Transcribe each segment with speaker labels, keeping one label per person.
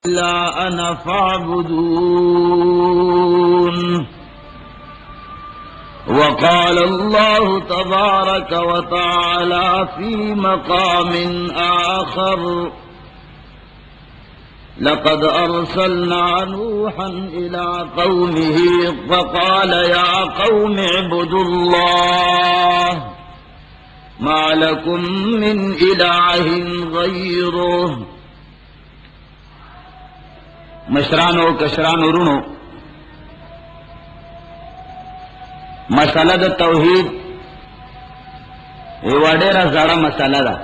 Speaker 1: إلا أنا فاعبدون. وقال الله تبارك وتعالى في مقام آخر: لقد أرسلنا نوحا إلى قومه فقال يا قوم اعبدوا الله ما لكم من إله غيره. مشرانو کشرانو رونو، مسئلہ دا توحید یو ډیره زړه مسئلہ ده.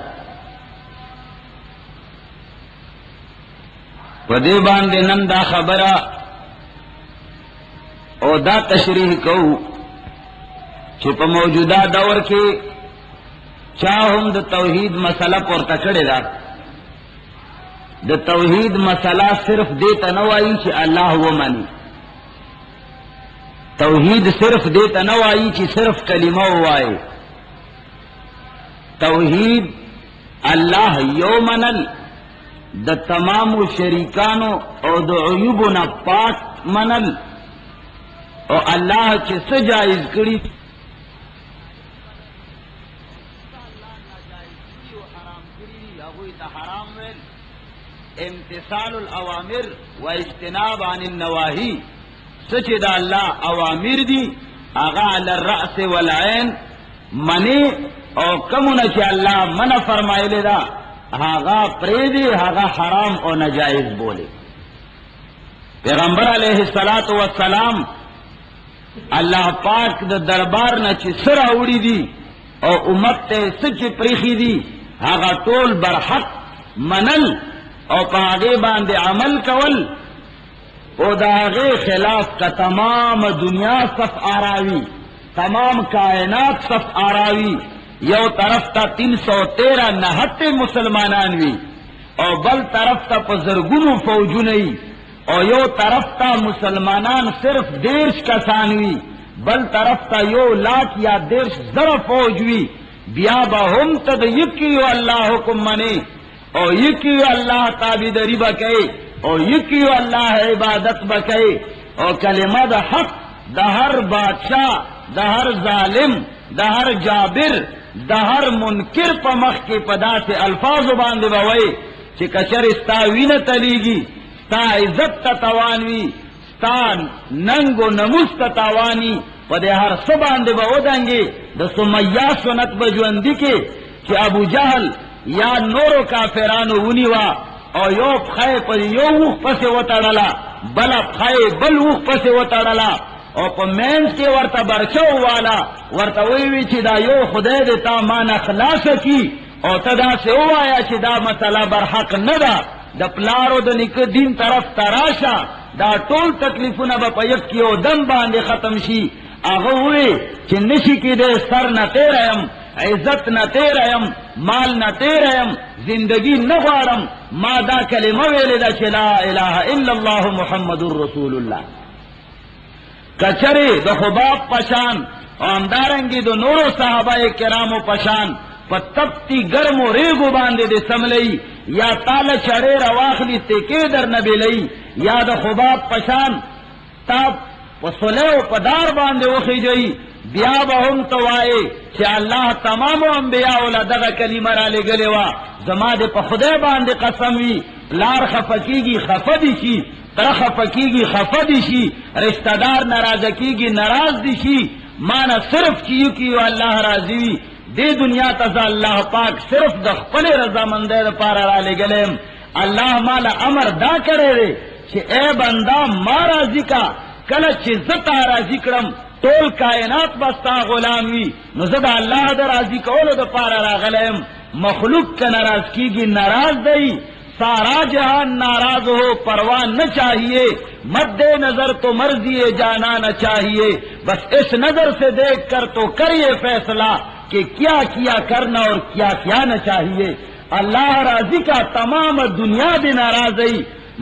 Speaker 1: په دې باندې نن دا خبره او دا تشریح کوو چې په موجوده دور کې چا هم د توحید مسئلہ پورته کړې ده. د توحید مسئلہ صرف دې ته نه وایي چې الله ومني، توحید صرف دیتا نوائی چی صرف کلمہ وائے. توحید اللہ یو منل د تمام شریکانو او د عیوبنا پاک منل او اللہ چی سجائز کری امتثال الاوامر و اجتناب عن النواہی. سچ دا اللہ اوامر دی آغا علی الرأس والعین منی او کمونا چی اللہ منع فرمائے لے دا آغا پریدی آغا حرام او نجائز بولے. پیغمبر علیہ السلام اللہ پاک دا دربار نا چی سر اوڑی دی او امت تے سچ پریخی دی آغا طول برحق منل او پاگے باندے عمل کول او داغے خلاف کا تمام دنیا صف آراوی، تمام کائنات صف آراوی. یو طرف تا 313 نہتے مسلمانانوی او بل طرف تا پزرگنو فوجونی او یو طرف تا مسلمانان صرف 1.5 کسانوی بل طرف تا 1,00,000 یا 1.5 فوجوی. بیا با ہم تد یکیو اللہ حکم منے او یکیو اللہ تابیداری بکے اور یکیو اللہ عبادت بکے اور کلمہ دا حق دا ہر بادشاہ دا ہر ظالم دا ہر جابر دا ہر منکر پا مخ کے پدا سے الفاظ باندے بوئے چی کچر استا وین تلیگی ستا عزت تا توانوی ستا ننگ و نموس تا توانی پدے ہر سباندے بودنگے دا سمیہ سنت بجوندی کے چی ابو جہل یا نورو کافرانو ونیوا او یو پخای پر یو اوخ پس وطاڑلا بلا پخای بل اوخ پس وطاڑلا او پا مینس کے ورطا برچو والا ورطا ویوی چی دا یو خدای دیتا مانا خلاص کی او تدا سے او آیا چی دا مسئلہ برحق ندا دا پلارو دا نک دین طرف تراشا دا طول تکلیفونا با پا یک کیو دم باندے ختم شی. آغا ہوئے چی نشی کی دے سر نا تیرہم، عزت نہ تیرہم، مال نہ تیرہم، زندگی نہ غارم ما دا کلمہ ویلے دا چی لا الہ الا اللہ محمد الرسول اللہ. کچرے دا خباب پشان اندارنگی دو نورو صحابہ کرامو پشان پا تپتی گرم و ریگو باندے دے سملئی یا تال چڑے رواخلی تیکے در نبی لئی یا دا خباب پشان تاب پا صلیو پا دار باندے وخی جئی. بیا با ہم توائے چی اللہ تمام انبیاء اولا دغا کلمہ را لے گلے وا زما دے پا خدای باندے قسم وی لار خفکیگی خفدی شی تر خفکیگی خفدی شی رشتہ دار ناراض کیگی ناراض دی شی مانا صرف چیو کیو اللہ راضی وی دے دنیا تزا اللہ پاک صرف د خپل رضا مندے پارا را لے گلے. اللہ مالا امر دا کرے رے چی اے بندہ ما راضی کا کل چی زتا راضی کرم طول کائنات بستا غلامی نزد اللہ دا راضی کولو دا پارا را غلیم. مخلوق کا ناراض کیگی ناراض دئی سارا جہان ناراض ہو پروان نہ چاہیے مد نظر تو مرضی جانا نہ چاہیے بس اس نظر سے دیکھ کر تو کریے فیصلہ کہ کیا کیا کرنا اور کیا کیا نہ چاہیے. اللہ راضی کا تمام دنیا بھی ناراض ہے.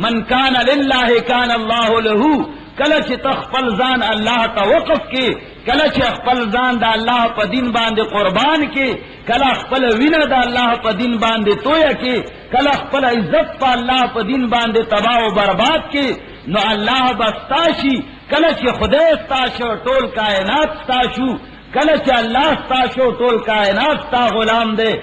Speaker 1: من کان للہ کان اللہ لہو کلچ تخفل زان اللہ تا وقف کے کله چې خپل ځان د الله په دین باندې قربان کې، کله خپل وینه د الله په دین باندې تویا کې، کله خپل عزت په الله په دین باندې تباہ او برباد کې، نو الله بستاشي. کله چې خدای ستاسو ټول کائنات ستاسو، کله چې الله ستاسو ټول کائنات ستا غلام دی.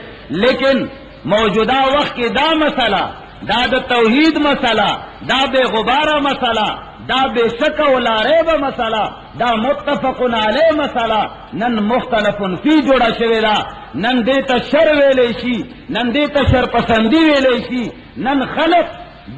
Speaker 1: لیکن موجوده وخت کې دا مسله، دا د توحید مسله، دا بے غباره مسله، دا بے شک و لا ریب مسله، دا متفق علیه مسله نن مختلف فی جوړه شوې ده. نن دې ته شر ویلې شي، نن دې ته شر پسندي ویلې شي، نن خلق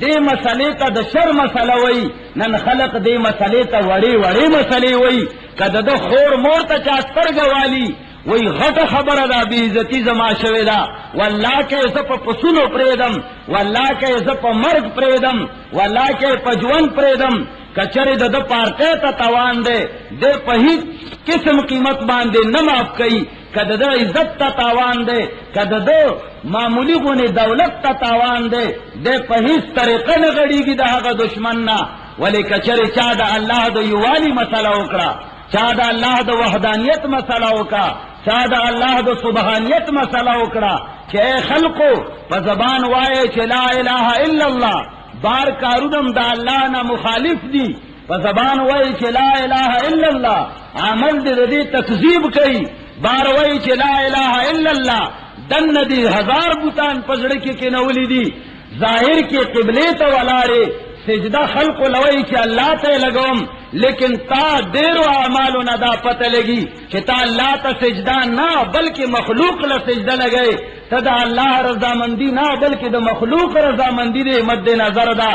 Speaker 1: دې مسلې ته د شر مسله وایي، نن خلق دې مسلې ته وړې وړې مسلې وایي. کده د خور مور ته چا سترګه والي وی غټه خبره ده، بی عزتی زما شوې ده، والله کې زه په پسونو پرېږدم، والله کې زه په مرګ پرېږدم، والله کې په ژوند پرېږدم. کچرې د ده پارټۍ ته تاوان دی، دی په هیڅ قسم قیمت باندې نه معاف کوي. که د ده عزت ته تاوان دی، که د ده معمولی غونې دولت ته تاوان دی، دی په هیڅ طریقه نه غړېږي د هغه دشمن نه. ولې کچرې چا د الله د یووالي مسله وکړه، چا د الله د وحدانیت مسله وکړه، چا د الله د سبحانیت مسله وکړه چې اے خلقو په زبان وایي چې لا اله الا الله، بار کارونم د الله نه مخالف دي، په زبان وایي چې لا اله الا الله، عمل دې د دې تکذیب کوي. بار وایي چې لا اله الا الله، دنه دي هزار بوتان په زړه کې کېنولي دي، ظاهر کې قبلې ته ولاړې، سجده خلق لوي چې الله ته لګوم، لیکن تا ډیرو اعمالو نه دا پته لګي چې تا الله ته سجده نه بلکې مخلوق له سجده لګي. ته د الله رضامندي نه بلکې د مخلوق رضامندي دې مد نظر ده.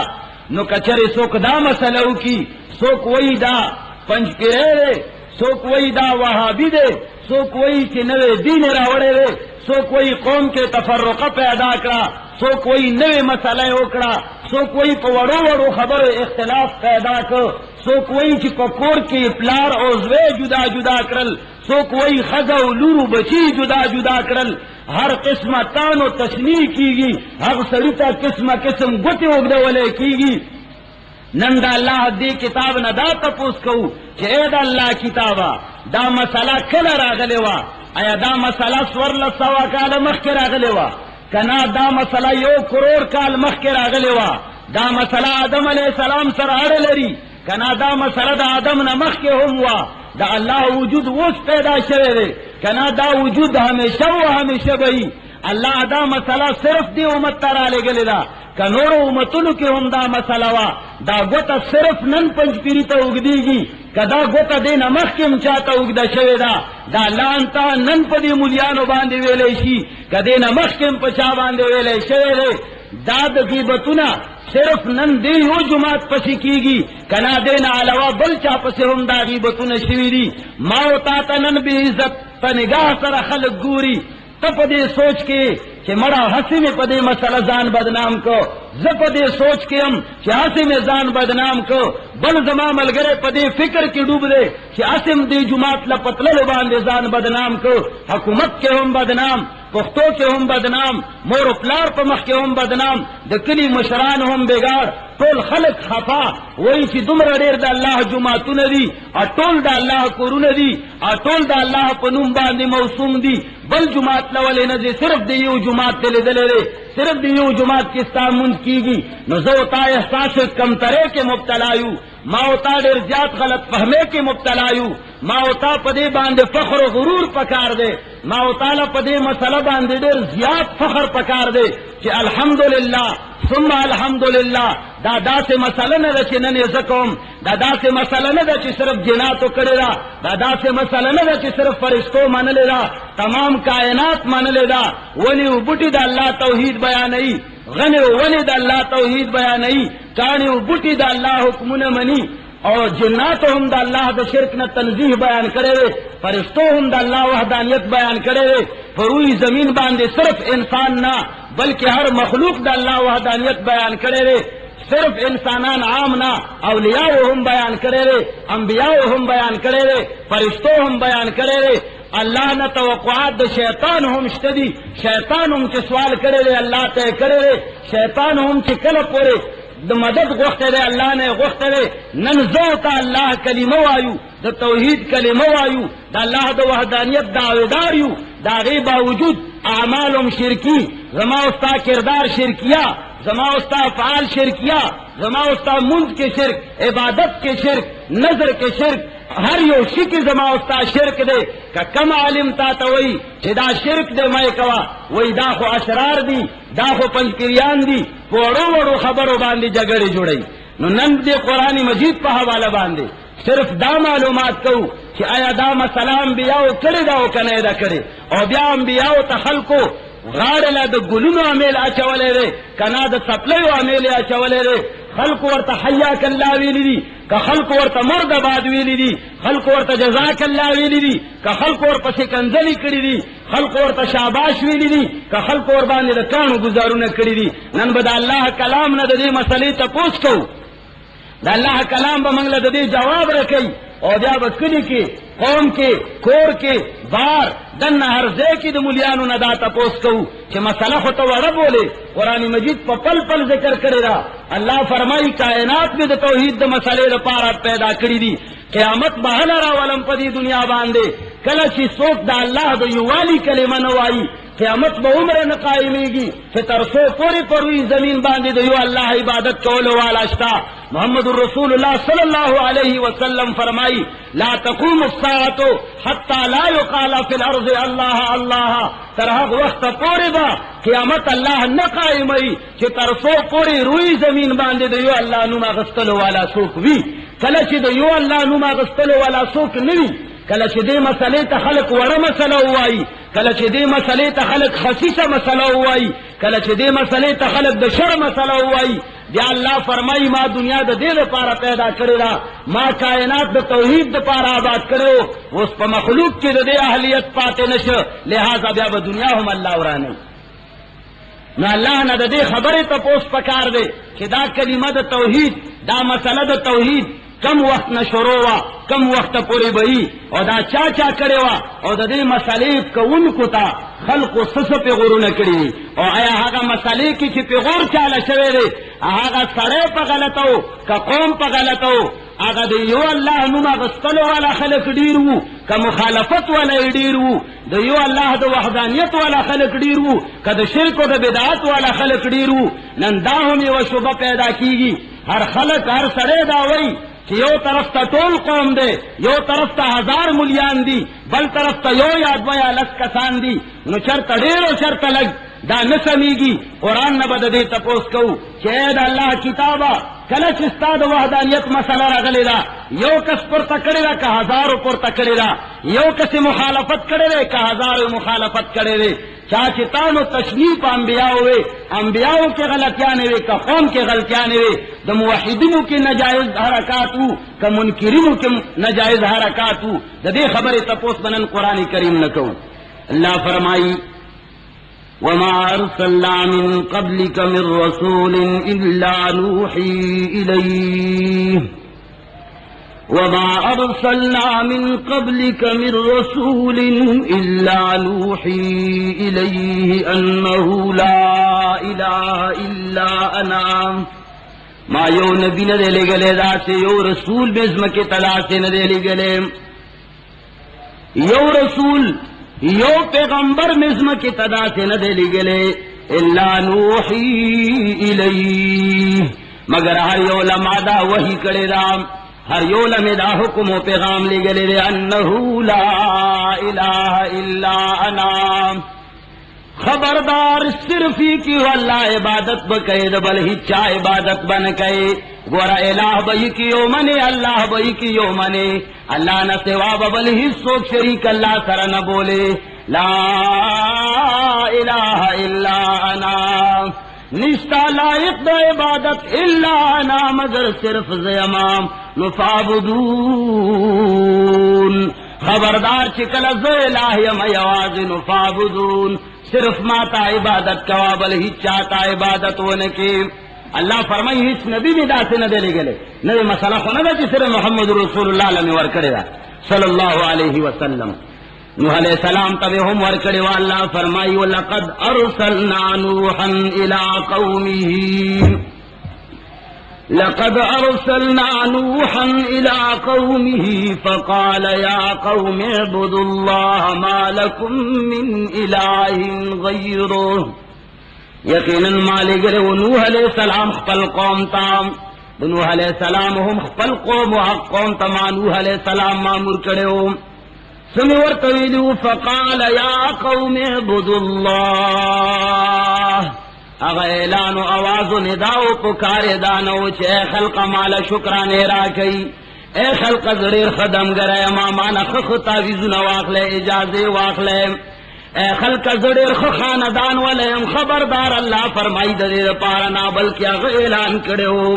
Speaker 1: نو کچرې څوک دا مسله وکي، څوک وایي دا پنځپیری دی، څوک وایي دا وهابي دی، څوک وایي چې نوې دین راوړی دی، څوک وایي قوم کې تفرقه پیدا کړه، څوک وایي نوې مسله وکړه، څوک وایي په وړو وړو خبرو اختلاف پیدا کړ، څوک وایي چې په کور کې پلار او زوی جدا جدا کړل، څوک وایي ښځه او لور بچي جدا جدا کړل. هر قسمه تان او تشنیع کیږي، هغه سړي ته قسمه قسم ګوتې اوږدولې کیږي. نن د الله دې کتاب نه دا تپوس کوو چې اے د الله کتابه دا مسله کله راغلې وه؟ آیا دا مسله 1400 کاله مخکې راغلې وه؟ کنا دا مسله 1 کروڑ کال مخکې راغلې وه؟ دا مسله آدم علیه السلام سره اړه لري؟ کنا دا مسله د آدم نه مخکې هم وه؟ د الله وجود اوس پیدا شوی دی، کنا دا وجود همیشه و همیشه به وي. الله دا مسله صرف دی امت ته رالېږلې ده، که نورو امتونو کې هم دا مسله وه. دا ګوته صرف نن پنځپیري ته اوږدېږي، که دا ګوته دې نه مخکې هم چا ته اوږده شوې ده، دا لعنته نن په دې مولیانو باندې ویلی شي، که دې نه مخکې هم په چا باندې ویلی شوی دی. دا د غیبتونه صرف نن دې یو جماعت پسې کیږي، کنا دې نه علاوه بل چا پسې هم دا غیبتونه شوي دي. ما او تا ته نن بې عزت په نگاه سره خلک ګوري، ته په دې سوچ کې چې مړه هسې مې په دې مسله ځان بدنام کو، زه په دې سوچ کې یم چې هسې مې ځان بدنام کو، بل زما ملګری په دې فکر کې ډوب دی چې هسې م دې جماعت له پتللو باندې ځان بدنام کو. حکومت کې هم بدنام، پښتو کې هم بدنام، مور و پلار په مخ کې هم بدنام، د کلي مشران هم بېګار، ټول خلق خفا وایي چې دومره ډېر د الله جماعتونه دي، ټول د الله کورونه دي، ټول د الله په نوم باندې موسوم دي، بل جماعت له ولې نه ځي، صرف د یو جماعت ته لیدلی دی، صرف د یو جماعت کې ستا مونځ کېږي. نو زه او تا احساس کمترۍ کې مبتلا یو، ما او تا ډېر زیات غلط فهمۍ کې مبتلا یو، ما او تا په دې باندې فخر و غرور پکار دی، ما او تا له په دې مسله باندې ډېر زیات فخر پکار دی چې الحمدلله ثم الحمدلله. دا داسې مسله نه ده چې نن یې زه کوم، دا داسې مسله نه ده چې صرف جناتو کړې ده، دا داسې مسله نه ده چې صرف فرشتو منلې ده، تمام کائنات منلې ده. ونې او بوټي د الله توحید بیانوي، غنې او ونې د الله توحید بیانوي، کاڼي او بوټي د الله حکمونه مني، او جناتو هم د الله د شرک نه تنزیه بیان کړی دی، فرشتو هم د الله وحدانیت بیان کړی دی. په روی زمین باندې صرف انسان نه بلکې هر مخلوق د الله وحدانیت بیان کړی دی، صرف انسانان عام نه، اولیاء هم بیان کړی دی، انبیاء هم بیان کړی دی، فرشتو هم بیان کړی دی. الله نه توقعات د شیطان هم شته دي، شیطان هم چې سوال کړی دی الله ته کړی دی، شیطان هم چې کله پورې د مدد غوښته دی الله نه غوښته دی نن زه ته الله کلمه وایو د توحید کلمه وایو د الله د وحدانیت دعویدار یو د هغې باوجود اعمالم شرکی زما استا کردار شرکیه زما استا افعال شرکیه زما استا منځ کې شرک عبادت کې شرک نظر کې شرک ہر یو شکی زما استا شرک دے کہ کم عالم تا توئی چې دا شرک دے میں کوا وہی دا خو اشرار دی دا خو پنجپریان دی وړو وړو خبرو باندې جګړې جوړي نو نن دې قرآن مجید په حواله باندې صرف دا معلومات کو چې آیا دا مسله انبیاء کړي دا او کنه دا کړي او بیا انبیاء ته خلقو غاړه لا د ګلونو عمل اچولې ده کنا د سپلایو عمل اچولې ده خلق ورته حیاک الله ویلی دي که خلق ورته مرد آباد ویلی دي خلق ورته جزاک الله ویلی دي که خلق ورپسې کنځلې کړي دي خلق ورته شاباش ویلی دي که خلق ور باندې د کانو گزارونه کړي دي نن به د الله کلام نه د دې مسلې تپوس کوو د الله کلام به موږ له د دې جواب راکوي او بیا به کلي کې قوم کې کور کې بار دنه هر ځای کې د ملیانو نه دا تپوس کوو چې مسله خو ته وړه بولې قرآن مجید په پل پل ذکر کړی را الله فرمایي کائنات مې د توحید د مسلې لپاره پیدا کړي دي قیامت به هله راولم په دې دنیا باندې کله چې څوک د الله د یووالي کلمه نه وایي قیامت به عمر نه قائمیږي چې تر څو پورې پروي زمین باندې د یو الله عبادت کولو والا شته محمد رسول الله صلی الله علیه وسلم فرمایي لا تقوم الساعه حتى لا يقال في الارض الله الله تر هغه وخت پورې به قیامت الله نه قائمي چې تر څو پورې روي زمین باندې د یو الله نوم غستلو والا څوک وي کله چې د یو الله نوم غستلو والا څوک نه وي کله چې دې مسلې ته خلق وړه مسله وایي کله چې دې مسلې ته خلق خصیصه مسله وایي کله چې دې مسلې ته خلق د شر مسله وایي بیا الله فرمایي ما دنیا د دې لپاره پیدا کړې ده ما کائنات د توحید لپاره آباد کړو اوس په مخلوق کې د دې اهلیت پاتې نشه لہذا بیا به دنیا هم الله ورانه نو الله نه د دې خبره ته پوس پکار دی چې دا کلمه د توحید دا مسله د توحید کم وقت نه شروع وا کم وخت پورې بهي او دا چا کړي وا او د دې مسلې کوونکو ته خلقو سس په غورونه کړي او آیا هغه مسلې کې چې په غور چاله شوی دی هغه سره په غلطو که قوم په غلطو هغه د یو الله نوم غستلو والا خلق ډیر وو که مخالفت والا ډیر وو د یو الله د وحدانیت والا خلق ډیر وو که د شرک او د بدعت والا خلق ډیر وو نن دا هم یو شوبه پیدا کیږي هر خلق هر سره دا وایي کہ یو طرف تا ټول قوم دے یو طرف تا 1000 ملیان دی بل طرف تا یو یا دو یا لس کسان دی نو چرته ډیر او چرته لګ دا نسمیږي قرآن نه بد دې تپوس کو چې دا الله کتابه کله چې ستاد وحدانیت مسله راغلی دا یو کس پر تکړه دا که 1000 پر تکړه دا یو کس مخالفت کړي دا که 1000 مخالفت کړي دا چا چې تاسو تشنیف انبیاء وي انبیاء کې غلطیاں وي که قوم کې غلطیاں وي د موحدینو کې ناجائز حرکات وو که منکرینو کې ناجائز حرکات وو د دې خبره تپوس بنن قرآن کریم نه کوو الله فرمایي وما أرسلنا من قبلك من رسول إلا نوحي إليه وما أرسلنا من قبلك من رسول إلا نوحي إليه أنه لا إله إلا أنا ما یو نبی نه دی لګلې دا چې یو رسول به زمکه تلا سے نه دی لګلې یو رسول یو پیغمبر مزم کی تدا سے نہ دے لگلے الا نوحی الیہ مگر ہر یو لمع دا وحی کرے رام ہر یو لمع دا حکم و پیغام لگلے دے انہو لا الہ الا انا خبردار صرف ہی کی اللہ عبادت بکے بل ہی چا عبادت بن کے گورا الہ بئی کی یو منے اللہ بئی کی یو منے اللہ نہ سوا بل ہی سوک شریک اللہ سر نہ بولے لا الہ الا انا نشتا لائق دا عبادت الا انا مگر صرف زیمام نفعبدون خبردار چکل زی الہی میواز نفعبدون صرف ماتا عبادت کوا بل ہی چاہتا عبادت ونکی اللہ فرمائی ہیچ نبی میں دا سے نہ دے لے گلے نبی مسئلہ خونہ دا جی صرف محمد رسول اللہ علیہ ورکڑے دا صلی اللہ علیہ وسلم نوح علیہ السلام تبے ہم ورکڑے وا اللہ فرمائی وَلَقَدْ أَرْسَلْنَا نُوحًا إِلَىٰ قَوْمِهِ لقد ارسلنا نوحا الى قومه فقال يا قوم اعبدوا الله ما لكم من اله غيره یقینا مالک نوح علیہ السلام خپل قوم تام نوح علیہ السلام هم خپل قوم او قوم تما نوح علیہ السلام مامور کړو سمي ورتویلو فقال يا قوم اعبدوا الله اغا اعلان و آواز و نداو پکار دانو چه خلق مال شکرانے راکی اے خلق زریر خدم گرے امامان خخ تاویزو نواخلے اجازے واخلے اے خلق زریر خاندان ولیم خبردار اللہ فرمائی دیر پارنا بلکہ اغا اعلان کرو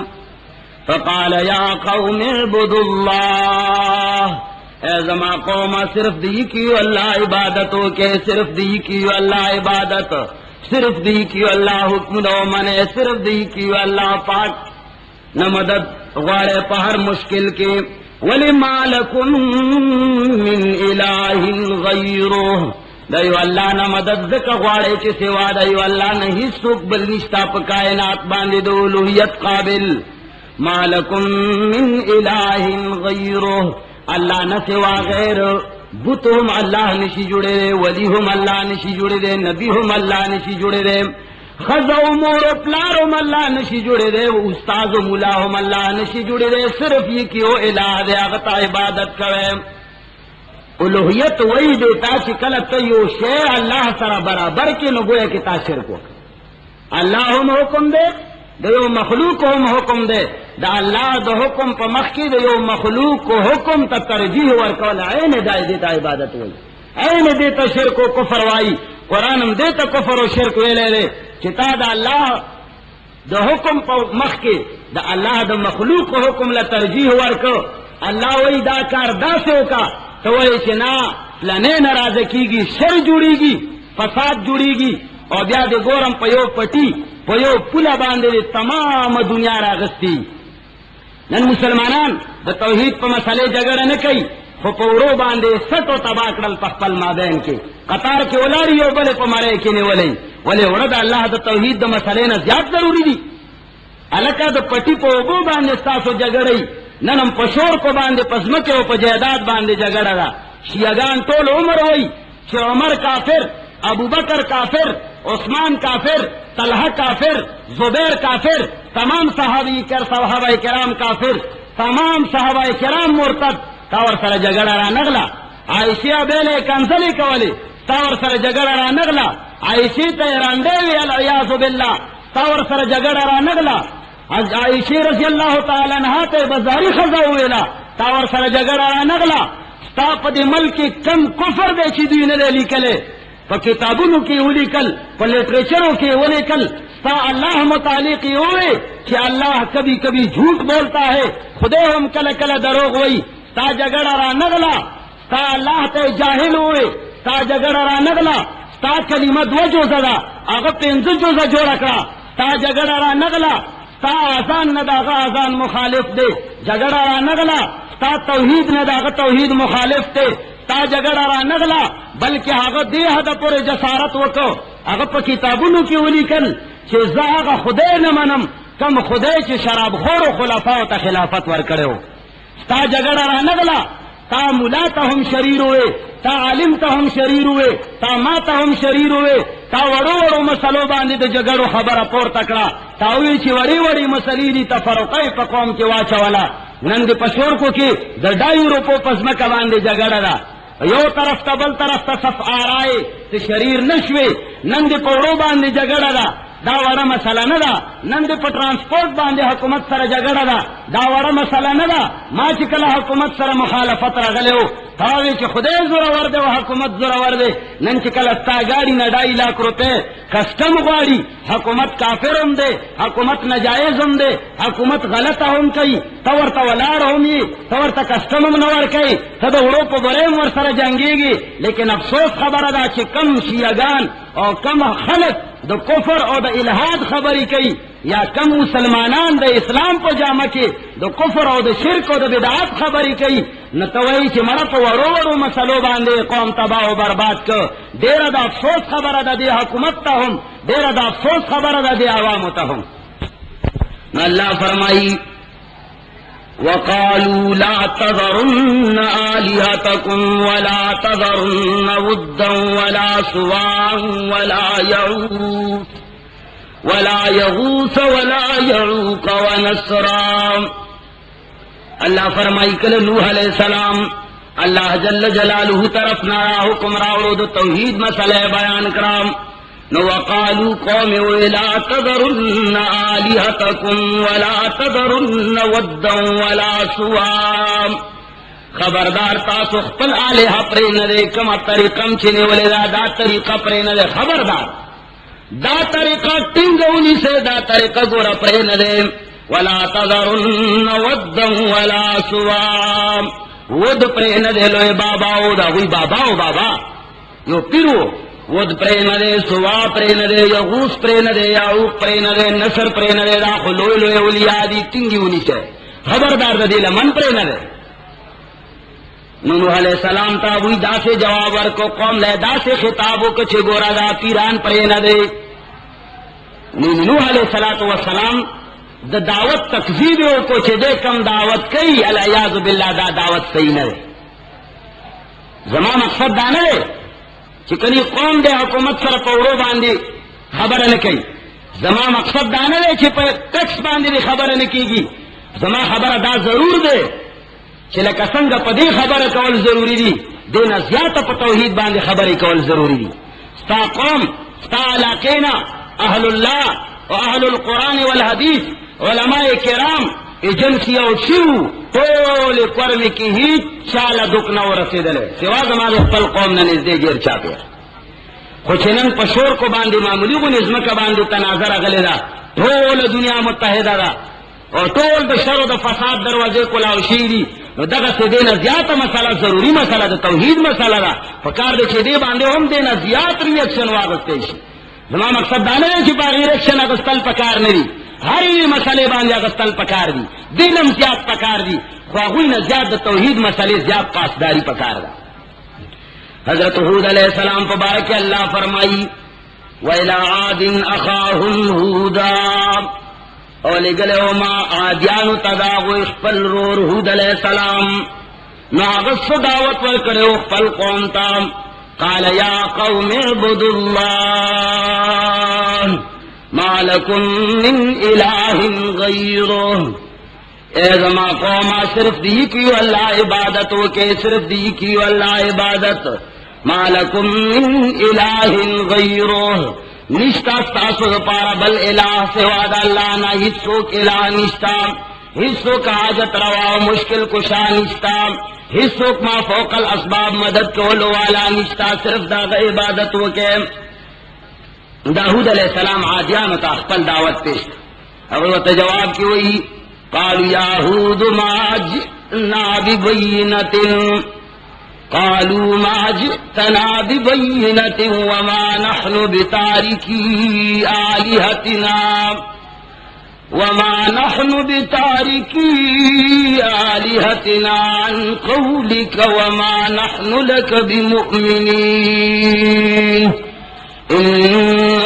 Speaker 1: فقال یا قوم اعبدوا اللہ اے زما قوم صرف دی کیو اللہ عبادتو کے صرف دی کیو اللہ عبادت صرف دی کیو اللہ حکم نو منے صرف دی کیو اللہ پاک نہ مدد غاڑے پہر مشکل کے وَلِمَا لَكُم مِّنْ إِلَٰهٍ غَيْرُهُ دیو اللہ نہ مدد ذکر غاڑے چے سوا دیو اللہ نہیں سوک بل نشتا پا کائنات باندے دو الوہیت قابل مَا لَكُم مِّنْ إِلَٰهٍ غَيْرُهُ اللہ نہ سوا غیر بتهم اللہ نشی جڑے دے ولیهم اللہ نشی جڑے دے نبیهم اللہ نشی جڑے دے خزو مور پلارهم اللہ نشی جڑے دے استاذ و مولاهم اللہ نشی جڑے دے صرف یہ کیو الہ دے آغتا عبادت کرے الوہیت وہی دیتا چکلت یو شے اللہ سر برابر کے نگوئے کتا شرکو اللہ ہم حکم دے دیو مخلوق ہم حکم دے دا اللہ دا حکم پا مخی دیو مخلوق کو حکم تا ترجیح ورکولا این دائی دیتا عبادت ہوئی این دیتا شرک و کفر وائی قرآنم دیتا کفر و شرک ویلے لے چتا دا اللہ دا حکم پا مخی دا اللہ دا مخلوق کو حکم لا ترجیح ورکو اللہ وی دا کار دا سے ہوکا تو وی چنا لنے نراز کی گی شر جوڑی گی فساد جوڑی گی اور بیا دے گورم پیو پٹی پیو پولا باندے تمام دنیا راغستی نن مسلمانان دا توحید پا مسئلے جگڑ نکی خو پورو باندے ستو تباکڑل پخپل مابین کے قطار کے اولاریو بلے پا مرے کنے ولی ورد اللہ دا توحید دا مسئلے نا زیاد ضروری دی علکہ دا پٹی پا اوبو باندے ستاسو جگڑی ننم پشور کو باندے پزمکے و پا جیداد باندے جگڑ دا شیعگان طول عمر ہوئی چھ عمر کافر ابو بکر کافر عثمان کافر طلحہ کافر زبیر کافر تمام صحابہ کرام کافر تمام صحابہ کرام مرتد تاور سر جگڑا را نغلا عائشہ بیلے کنزلی کولی تاور سر جگڑا را نغلا عائشہ تیراندے وی العیاذ باللہ تاور سر جگڑا را نغلا عائشہ رضی اللہ تعالی عنہا تے بزاری خزا ہوئیلا تاور سر جگڑا را نغلا ستا پا دی ملکی کم کفر دے چی دوی ندے لکلے پا کتابونو کی اولی کل پا لٹریچروں کی اولی کل تا اللہ متعلقی ہوئے کہ اللہ کبھی کبھی جھوٹ بولتا ہے خدے ہم کل کل دروغ ہوئی تا جگڑا را نغلا تا اللہ تے جاہل ہوئے تا جگڑا را نغلا تا کلمہ دو جو زدا آغا پینزل جو زا جو رکھا تا جگڑا را نغلا تا آزان نداغا آزان مخالف دے جگڑا را نغلا تا توحید نداغا توحید مخالف دے تا جگڑا را نغلا بلکہ آغا دے حد پر جسارت وکو آغا پا کتابونو کی ولی کل چی زا آغا خدے نمنم کم خدے چی شراب خور و خلافاو تا خلافت ور کرے ہو تا جگڑا را نغلا تا ملا تا ہم شریر ہوئے تا علم تا ہم شریر ہوئے تا ما تا ہم شریر ہوئے تا وڑو وڑو مسلو باندی دا جگڑو خبر پور تکڑا تاوی چی وڑی وڑی مسلی دی تفرقی پا قوم کی واچا والا نند پشور کو کی دا ڈائی روپو پزمکا باندی جگڑا دا یو طرف تا بل طرف تا صف آرائے تی شریر نشوے نند پوڑو باندی جگڑا دا وڑا مسئلہ ندا نند پا ٹرانسپورٹ باندے حکومت سر جگڑا دا وڑا مسئلہ ندا ما چکل حکومت سر مخالفت رغلے ہو تاوی چی خدے زورا وردے و حکومت زورا وردے نن چکل استا گاڑی نا 2.5 لاکھ روپے کسٹم گاڑی حکومت کافر ہم دے حکومت نجائز ہم دے حکومت غلط ہم کئی تور تا ولار ہم یہ تور تا کسٹم ہم نور کئی تا دا وڑو پا برے مور سر جنگی گی لیکن افسوس خبر دا چی کم شیعگان اور کم خلق دا کفر اور دا الہاد خبری کئی یا کم مسلمانان دا اسلام پا جامع کے دا کفر اور دا شرک اور دا بدعات خبری کئی نتوئی چی مرا پا وڑو وڑو مسلو باندے قوم تباہ و برباد کر دیر دا افسوس خبر دا دی حکومت تا ہم دیر دا افسوس خبر دا دی عوام تا ہم نو اللہ فرمائی وقالوا لا تذرن آلهتكم ولا تذرن ودا ولا سواعا ولا يغوث ولا يعوق ونسرا. اللہ فرمائی کل نوح علیہ السلام اللہ جل جلالہ طرف نارا حکم راوڑو دو توحید مسئلہ بیان کرام. نو وقالو قوم لا تذرن آلهتكم ولا تذرن ودا ولا سواعا. خبردار تاسو خپل آلهہ پرې نه دے کما طریقم چنے ولے دا طریقہ پرې نه دے. خبردار دا طریقہ ٹنگونی سے دا طریقہ گورا پرې نه دے. ولا تذرن ودا ولا سواعا. ود پرې نه دے لوی بابا او دا وی بابا او بابا یو پیرو. ود پرې نه دے سوا پرې نه دے یغوث پرې نه دے یعوق پرې نه دے نصر پرې نه دے. دا خلوی لوی اولیاء دی ٹنگونی سے. خبردار دا دی لمن پرې نه دے. نوح علیہ السلام تا وی دا سے جواب ورکو قوم لے دا سے خطابو کچھ گورا دا پیران پرے نہ دے. نوح علیہ السلام دا دعوت تکذیب کو چھے دے کم دعوت کئی العیاذ باللہ دا دعوت صحیح نہ دے. زمان مقصد دا نہ دے چھے کنی قوم دے حکومت سر پورو باندے خبر نکی. زمان مقصد دا نہ دے چھے پر ٹیکس باندے دی خبر نکی گی. زمان خبر دا ضرور دے چې لکه څنګه په دې خبره کول ضروری دي دینه زیاته په توحید باندې خبرې کول ضروری دي. ستا قوم ستا علاقینا اهل الله او اهل القرآن والحدیث علماء کرام ایجنسی او شیو ټول قرمی کې هیڅ چاله دک نه ورسېدل سوا زما د خپل قوم نه نږدې ګیر چاپیر. خو چې نن په شور کو باندې معمولی غو نظمکه باندې تناظر غلې ده. ټول دنیا متحده ده او ټول د شر او د فساد دروازې کولاو شي دي. نو دغه څه دینه زیاته مسله ضروری مسله د توحید مسله ده. پکار دې چې دې باندې هم دینه زیات ریاکشن واغستې شي. زما مقصد دا نه چې باغی ریاکشن اغستل پکار نه دي. هر یوه مسله باندې اغستل پکار دي. دینم زیات پکار دي. خو هغوی نه زیات د توحید مسلې زیات پاسداری پکار ده. حضرت هود علیہ السلام په باره کې الله فرمایي وإلى عاد أخاهم هودا. او لگلے وما عادیانو تداغو اخفل رور حود علیہ السلام نو اغس دعوت ورکڑے اخفل قوم تام. قال یا قوم اعبدوا اللہ ما لکم من الہ غیرہ. اے زما قوما صرف دی کیو اللہ عبادت کے صرف دی کیو اللہ عبادت. ما لکم من الہ غیرہ نشتا ستاسو پارا بل الہ سوا دا اللہ نا. حصوک الہ نشتا حصوک حاجت روا مشکل کشا نشتا. حصوک ما فوق الاسباب مدد کولو والا نشتا. صرف دا عبادت وکے. داود علیہ السلام عادیان تا خپل دعوت پیش اگر جواب کی وہی قالوا یا ہود ما جئنا ببینۃ قالوا ما جئتنا ببينة وما نحن بتاركي آلهتنا عن قولك وما نحن لك بمؤمنين إن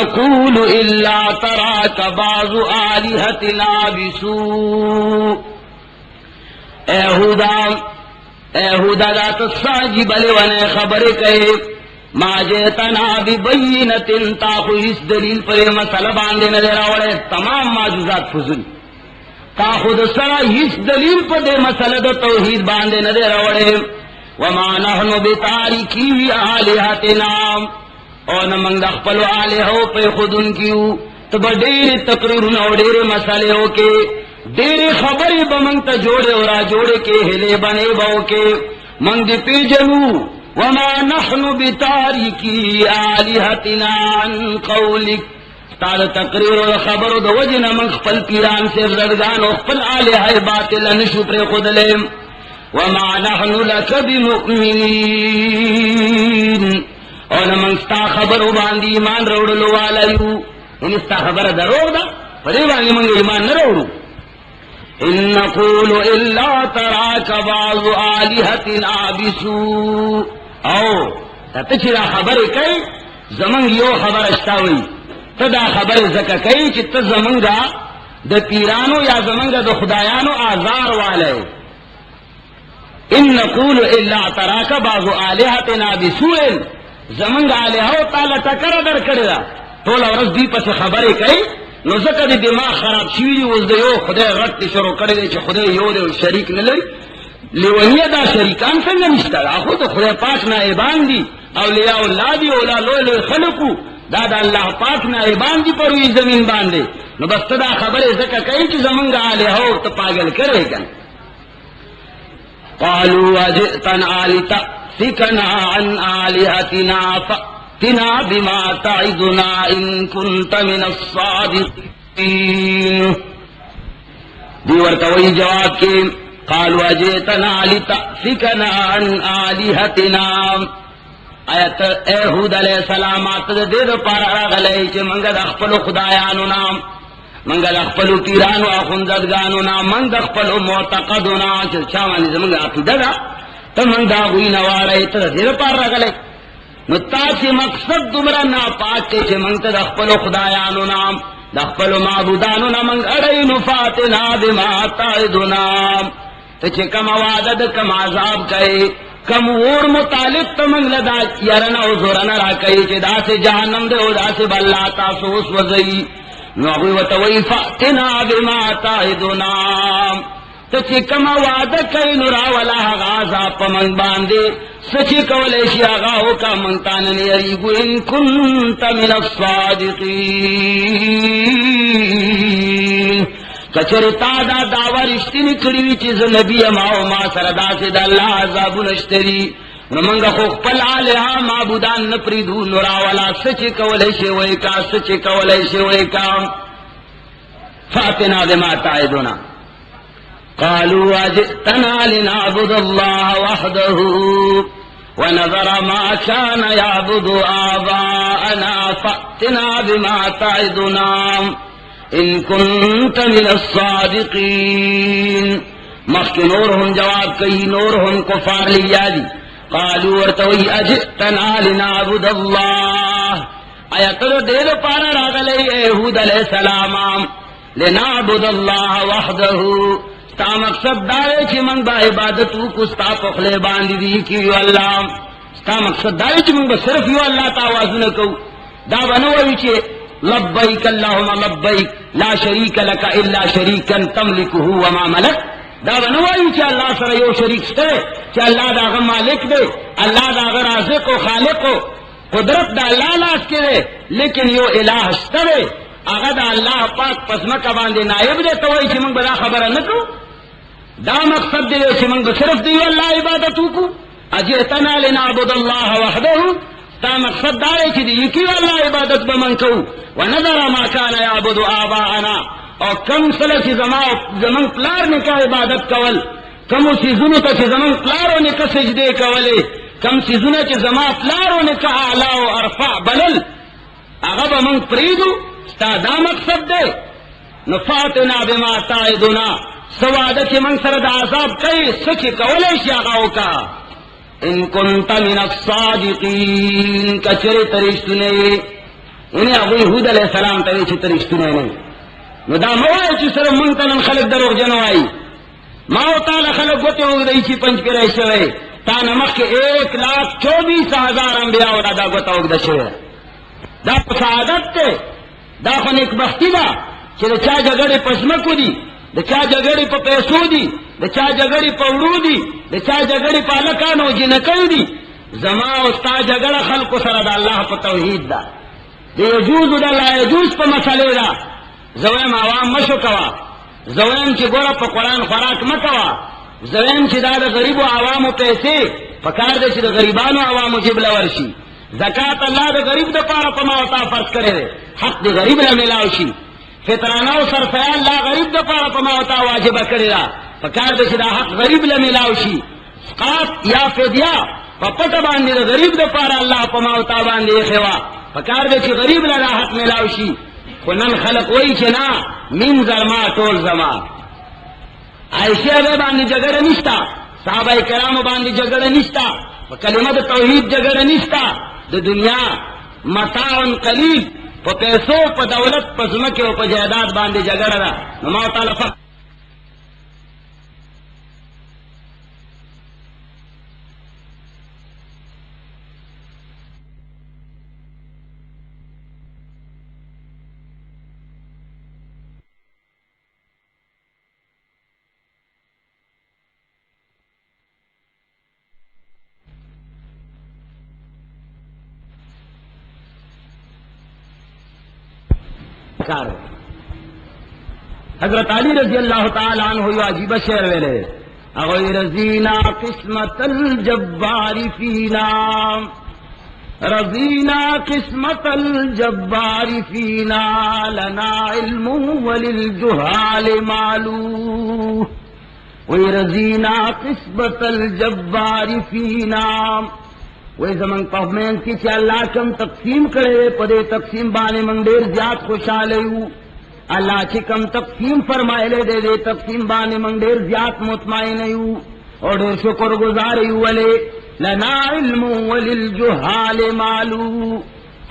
Speaker 1: نقول إلا تراك بعض آلهتنا بسوء. اہودا دا تساجی بلے ونے خبر کہے ما جیتنا ببینتن تاخو اس دلیل پر مسئلہ باندے نظر آوڑے تمام معجزات فضل تاخو دسرا اس دلیل پر دے مسئلہ دا توحید باندے نظر آوڑے وما نحن بتارکی آلہتنا اور نمنگ دخپلو آلہو پہ خودن کیو تب دیر تقریر نو دیر مسئلے ہو کے دیر خبری بمنگ تا جوڑے اور جوڑے کے ہلے بنے باؤ کے منگ دی پی جنو وما نحن بتارکی آلہتنا عن قولک تال تقریر اور خبر دو وجن من خپل پیران سے زدگان و خپل آلہہ باطل نشو پر خود لے وما نحن لک بمؤمنین اور من ستا خبر باندی ایمان روڑلو والا یو ان ستا خبر دروغ دا پدے باندی من ایمان نروڑو ان نقول الا تراك بعض آلهتنا بسوء او تتچرا خبر کئی زمنگ یو خبر اشتاوی تدا خبر زکا کئی چی تزمنگا د پیرانو یا زمنګ د خدایانو آزار والے ان نقول الا تراک بعض الہتنا بسوء زمنګ الہو تعالی ټکر درکړه ټول ورځ دی پس خبرې کوي نو ځکه د دماغ خراب شي اوس د یو خدای غټ شروع کړي چې خدای یو دی شریک نه لري لیونیه دا شریکان څنګه نشته اخو ته خدای پاک نائبان دي اولیاء الله دي اولا لوی خلقو دا د الله پاک نائبان دي پر وی زمين باندې نو بس دا خبره ځکه کوي چې زمونږ الہو ته پاگل کړي کن قالوا وجئتنا لتأفكنا عن آلهتنا فأتنا بما تعدنا إن كنت من الصادقين دی ورتوی جواب کې قالوا وجئتنا لتأفكنا عن آلهتنا آیت اے هود علیہ السلام ته دې د پاره راغلی چې موږ د خپل خدایانو نام موږ د خپل پیرانو اخوندګانو نام موږ د خپل معتقدونو چې چا باندې زموږ عقیده ده ته موږ دا وینه واره ته دې د پاره راغلی نو تاسو مقصد دومره نه پات چې موږ ته د خپل خدایانو نام د خپل معبودانو نام موږ اړې نو فاتنا بما تعدنا ته چې کوم وعده د کوم عذاب کوي کم اور متعلق تمنگ لدا یارنا او زورنا را کئی چه دا سے جہنم دے او دا سے بلا تاسو اس وزئی نو اگوی وطوئی فأتنا بما تعدنا تچی کم وعدہ کئی نورا ولا غازا پمنگ باندے سچی کولیشی آغاو کا منتاننی اریگو ان کنت من الصادقین کچرتا دا دعوی رشتینی کړی چې نبی ما او ما سره داسې د الله عذاب نشتري نو موږ خو خپل الها معبودان نه پریدو نورا ولا سچ کولای شي وای کا سچ کولای شي وای کا فاتنا بما تعدنا قالوا واجئتنا لنعبد الله وحده ونذر ما كان يعبد آباءنا فاتنا بما تعدنا ان كنت من الصادقين مخک نورهم جواب کئی نورهم کفار لیادی قالوا ورتوی اجئتنا لنعبد الله آیت دیر پارا راغلی ایہود علیہ السلام لنعبد الله وحده ستا مقصد دارے چی من با عبادتو کو ستا پخلے باندی دی کیو اللہ ستا مقصد دارے چی من با صرف یو اللہ تاوازو نکو دا بنوئی چی لبیک اللہم لبیک لا شریک لک الا شریکا تملکه وما ملک دا بنوائی چا اللہ سر یو شریک شتے چا اللہ دا غم مالک دے اللہ دا غم رازق و خالق و قدرت دا اللہ لاس کے دے لیکن یو الہ شتے دے آغا دا اللہ پاک پسمکہ باندے نائب دے توائی چی منگ بدا خبر نکو دا مقصد دے چی منگ صرف دیو اللہ عبادتو کو اجئتنا لنعبد اللہ وحدہ تا مقصد دارے چی دی یکی اللہ عبادت بمن کو ونظر ما کان یعبد آباءنا اور کم سل چی زمان پلار نے کا عبادت کول کم سیزنو تا چی زمان پلاروں نے کا سجدے کولے کم سیزنو چی زمان پلاروں نے کا اعلی و ارفع بلل اغب من پریدو ستا دا مقصد دے نفاتنا بما تعدنا سوادہ چی من سرد عذاب کئی سچی کولے شیاغاو کا ان کنت من الصادقین کچرے ترشتنے انہیں ابو یہود علیہ السلام ترشتنے نہیں نو دا موائی چی سر منتنن خلق دروغ جنوائی ماو تالا خلق گوتے ہو گئی چی پنچ پر ایسے ہوئے تا نمک کے 1,24,000 انبیاء دا گوتا ہو گئی شوئے دا سعادت تے دا خن ایک بختی دا چی دا چا جگڑے پسمکو دی دا چا جگڑی پا پیسو دی دا چا جگڑی پا ورو دی دا چا جگڑی پا لکانو جنکو دی زما استا جگڑ خلق سر دا اللہ پا توحید دا دا یجوز دا لا یجوز پا مسئلے دا زویم عوام مشو کوا زویم چی گورا پا قرآن خوراک مکوا زویم چی دا غریب و عوامو پیسے پکار دے چی دا غریبانو عوامو جبل ورشی زکاة اللہ دا غریب دا پارا پا موتا فرض کرے دے حق دا غریب لا ملاوشی فطرانو سرفیا اللہ غریب دا پارا پا موتا واجب کرے دا پکار دے چی دا حق غریب لا ملاوشی سقاط یا فدیہ پا پتا باندے دا غریب دا پارا اللہ پا موتا باندے خوا پکار دے چی غریب لا حق ملاوشی خنن خلق وئی چنا من زرما طول زما عائشہ بے باندې جگڑ نشتا صحابہ کرام باندې جگڑ نشتا کلمہ توحید جگڑ نشتا د دنیا متاع قلیل په پیسو په دولت په ځمکه او په جایداد باندې جګړه ده. نو ما تعالی حضرت علی رضی اللہ تعالی عنہ یو عجیب شعر ویلے اغیر رضینا قسمت الجبار فینا رضینا قسمت الجبار فینا لنا علم وللجہال معلوم وی رضینا قسمت الجبار فینا وی زمن پہمین کی چا اللہ کم تقسیم کرے پدے تقسیم بانے من دیر زیاد خوشحالے ہو اللہ چی کم تقسیم فرمائے لے دے دے تقسیم بانے من دیر زیاد مطمئن ہو اور دیر شکر گزارے ولے لنا علم وللجہال معلوم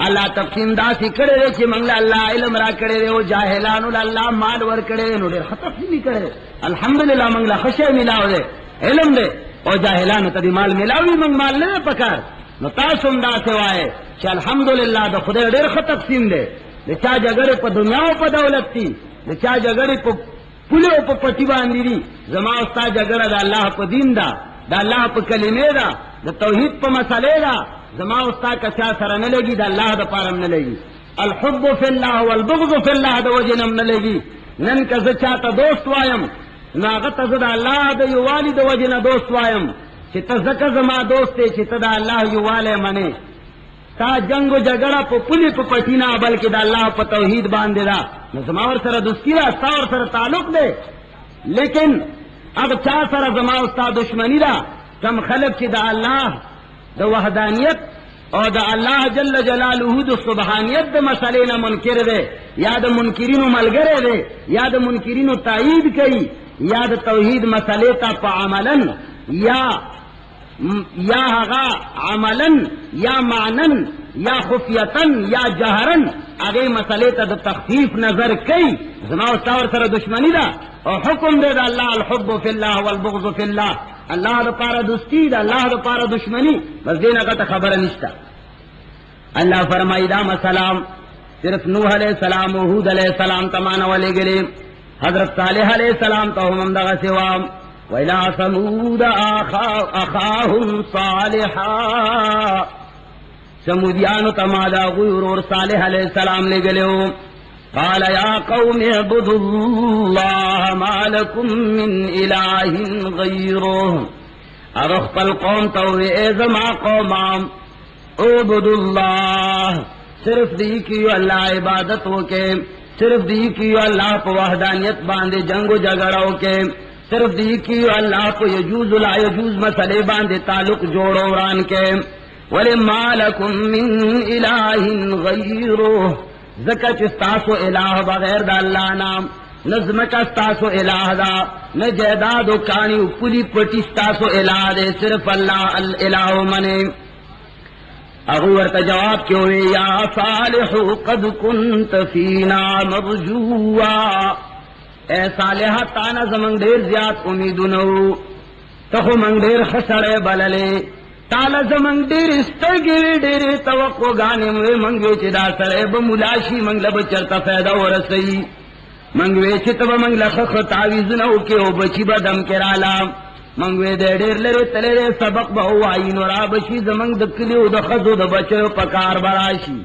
Speaker 1: اللہ تقسیم دا سی کرے دے چی منگلہ اللہ علم را کرے دے وہ جاہلانو اللہ مال ور کرے دے نو دیر تقسیمی کرے الحمدللہ منگلہ خشے ملاو دے علم دے اور جاہلانو تا دی مال ملاوی منگ مال لے پکار نو تاسم دا سوائے چی الحمدللہ دا خدای دیر خط تقسیم دے دے چا جگڑے پا دنیا و پا دولت تی دے چا جگڑے پا پلے و پا پتی باندی دی زما استا جگڑا دا اللہ پا دین دا دا اللہ پا کلمے دا دا توحید پا مسئلے دا زما استا کچا سر نلگی دا اللہ دا پارم نلگی الحب فی اللہ والبغض فی اللہ دا وجنم نلگی نن کز چاہتا دوست وایم ناغت ازد اللہ دا یوالی دا وجن دوست وایم چی تزک زما دوستے چی تدا اللہ یوالے منے تا جنگ و جگڑا پا پلی پا پٹینا بلکہ دا اللہ پا توحید باندے دا زما ور سر دوستی دا ستا ور سر تعلق دے لیکن اب چا سر زما استا دشمنی دا کم خلق چی دا اللہ دا وحدانیت اور دا اللہ جل جلالہ دا سبحانیت دا مسئلے منکر دے یا دا منکرین ملگرے دے یا دا منکرین تائید کئی یا دا توحید مسئلے تا پا عملن یا ہغا عملن یا معنن یا خفیتن یا جہرن اگے مسئلے تا دا تخفیف نظر کئی زما استاور سر دشمنی دا اور حکم دے دا اللہ الحب فی اللہ والبغض فی اللہ اللہ دا پارا دوستی دا اللہ دا پارا دشمنی بس دینا کا خبر نشتا اللہ فرمائی دا مسلام صرف نوح علیہ السلام و ہود علیہ السلام تمانا والے گلے حضرت صالح علیہ السلام تو ہم دغا سوام وَإِلَىٰ ثَمُودَ أَخَاهُمْ صَالِحًا سمودیانو تمادا غیر اور صالح علیہ السلام لے گلے ہو قال یا قوم اعبدوا اللہ ما لکم من الہ غیرہ ارخ پل قوم تووی اے زما قومام اعبدوا اللہ صرف دی کیو اللہ عبادت ہو کے صرف دی کیو اللہ پہ وحدانیت باندے جنگ و جگڑوں کے صرف دی کیو اللہ پہ یجوز لا یجوز مسئلے باندے تعلق جوڑو ران کے وَلِمَّا لَكُم مِّن إِلَٰهٍ غَيْرُهُ زکا چستاسو الہ بغیر دا اللہ نام نظمکا ستاسو الہ دا نجیدادو کانی پلی پٹی ستاسو الہ دے صرف اللہ الالہ منے اغورت جواب کیوں یا صالح قد کنت فینا مرجوا اے صالحہ تانا زمان دیر زیاد امیدونو تخو من دیر خسر بللے تالا زمان دیر استگیر دیر توقع گانے موے منگوے چی دا سرے بمولاشی منگ لب چرتا فیدہ ورسی منگوے چی تب منگ لخخ تاویزنو کے او بچی بدم کرالا منگوے دے دیر لرے تلے دے سبق بہو آئی نورا بچی زمان دکلیو دخزو دبچو پکار براشی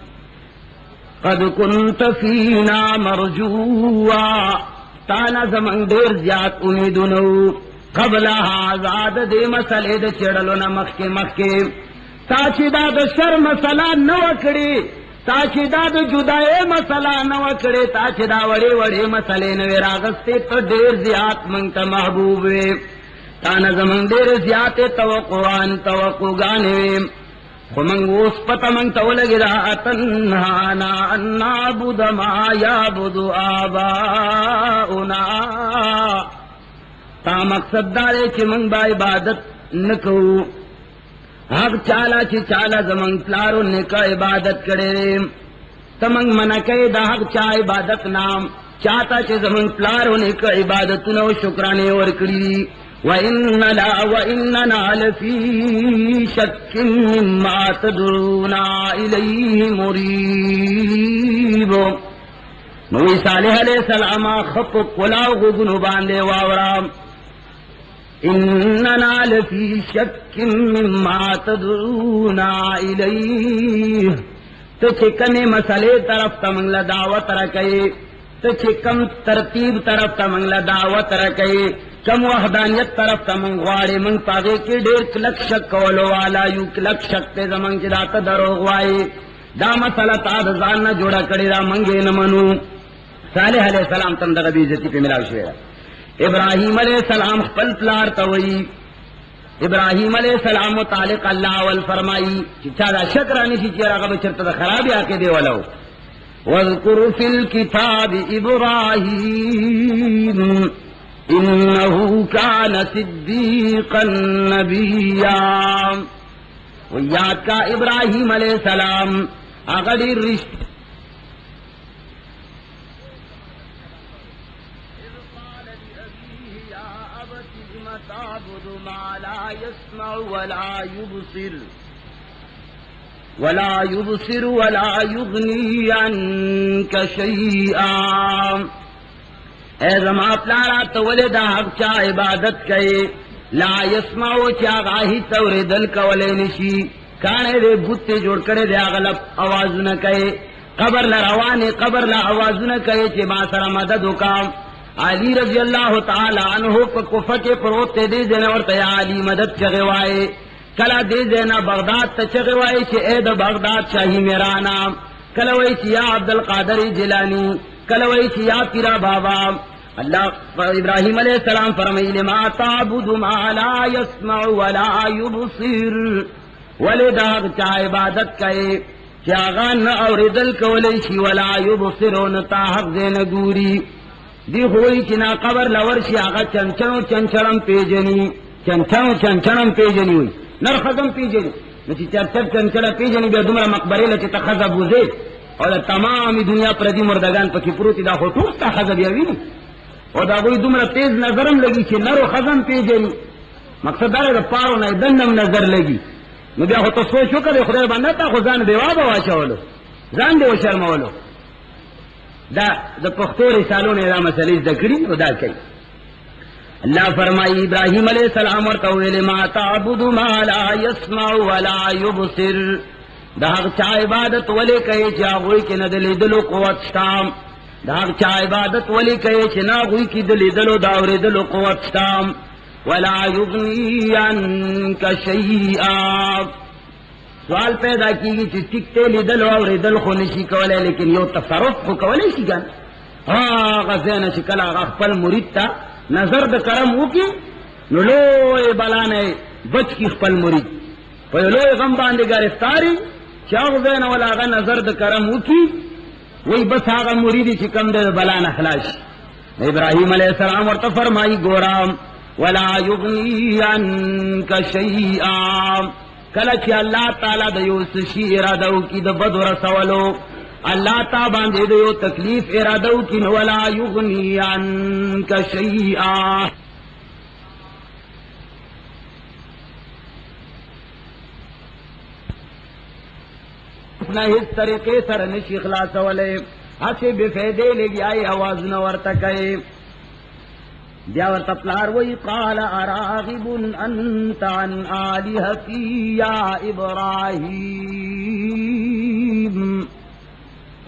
Speaker 1: قد کنت فینا مرجوا تانا زمان دیر زیاد امیدنو قبل آزاد دے مسئلے دے چڑلو نمخ کے مخ کے تاچی دا دا شر مسئلہ نوکڑی تاچی دا دا جدائے مسئلہ نوکڑی تاچی دا وڑے وڑے مسئلے نوی راغستے تو دیر زیاد منگتا محبوبے تانا زمان دیر زیاد توقعان توقع گانوے خمنگ اس پتا منگتا ولگی دا اتنہانا ان نعبد ما یعبد آباؤنا تا مقصد دارے چی منگ با عبادت نکو حق چالا چی چالا زمان پلارو نکا عبادت کرے تمنگ منکے دا حق چا عبادت نام چاہتا چھ زمن پلار ہونے کا عبادتنا و شکرانے ورکڑی وَإِنَّنَا لَفِي شَكٍّ مِّمَّا تَدْعُونَا إِلَيْهِ مُرِيبٌ نبی صالح علیہ السلام خپ قلاو غگنو باندے واورام اننا لفی شک مما تدعونا الیہ تو چکنے مسئلے طرف تمنگل دعوت رکھے تو چکم ترتیب طرف تمنگل دعوت رکھے کم وحدانیت طرف تمنگواڑے منگ پاگے کے دیر کلک شک کولو والا یو کلک شک تے زمنگ جداتا دروغ وائے دا مسئلہ تا دزان نہ جوڑا کڑی دا منگے نمنو صالح علیہ السلام تم دغه بیزتی پہ ملاو شوئے ابراہیم علیہ السلام خپل پلار توئی ابراہیم علیہ السلام متعلق اللہ اول فرمائی چاہ دا شکرانی سی چیرا غب چرتا دا خرابی آکے دے ولو وَاذْكُرْ فِي الْكِتَابِ إِبْرَاهِيمَ إِنَّهُ كَانَ صِدِّيقًا نَبِيًّا ویاد کا ابراہیم علیہ السلام اغدر رشت تعبد ما لا يسمع ولا يبصر ولا يغني عنك شيئا اے زما پلارا تولے دا حق چا عبادت کئے لا يسمع چا غاہی توردل کولے نشی کانے دے بوتے جوڑ کرے دے اغلب آواز نہ کئے قبر لروانے قبر لا آواز نہ کئے چے ما سر مدد کام علی رضی اللہ تعالی عنہ پا کفہ کے پروتے دے زینا ورطا یا علی مدد چغوائے کلا دے زینا بغداد تا چغوائے چھ اید بغداد شاہی میرا نام کلوئی چھ یا عبدالقادر جلانی کلوئی چھ یا پیرا بابا اللہ ابراہیم علیہ السلام فرمائی لما تعبد ما لا يسمع ولا يبصر ولداغ چا عبادت کئے چاغان اوردل کولیشی ولا يبصرون تاحق زین گوری دی ہوئی چنا قبر لورشی آغا چنچنو چنچرم پیجنی چنچنو چنچرم پیجنی ہوئی نر خزم پیجنی نچی چرچر چنچرم پیجنی بیا دمرا مقبری لچی تا خزب وزے اور تمامی دنیا پردی مردگان پکی پروتی دا خطوط تا خزب یاوینی اور دا گوئی دمرا تیز نظرم لگی چی نرو خزم پیجنی مقصد دارے دا پارو نای دنم نظر لگی نو بیا خطو سوچو کدے خدای بندہ تا خزان بیوابا واشاولو زان دے و شرمولو دا پختو رسالوں نے دا مسئلہ ذکری و دا کئی اللہ فرمائی ابراہیم علیہ السلام ورطویل ما تعبد ما لا يسمع ولا يبصر دا حق چا عبادت ولی کئی چا غوی کی ندلی دلو قوت شتام دا حق چا عبادت ولی کئی چا نا غوی کی دلی دلو داوری دلو قوت شتام ولا یغنی عنک شیئا سوال پیدا کی گی چی ٹکتے لی دل اور دل خو نشی کولے لیکن یو تصرف خو کولے شی گن غزین شکل آغا خپل مرید تا نظر دا کرم ہو کی نو لوئے بلانے بچ کی خپل مرید پا لوئے غم باندے گرفتاری چا غزین والا آغا نظر دا کرم ہو کی وہی بس آغا مریدی چی کم دے بلان اخلاش ابراہیم علیہ السلام ورطا فرمائی گورام ولا یغنی عنک شیئا کلچ اللہ تعالیٰ دیو سشی ارادو کی دا بد رسولو اللہ تعالیٰ باندے دیو تکلیف ارادو کی ولا یغنی عنک شیئا اپنا اس طریقے سر نشی خلاص والے ہاتھے بفیدے لے گی آئی آواز نورتکے بیا ورطا پلار وی قال اراغب انت عن آلہتی یا ابراہیم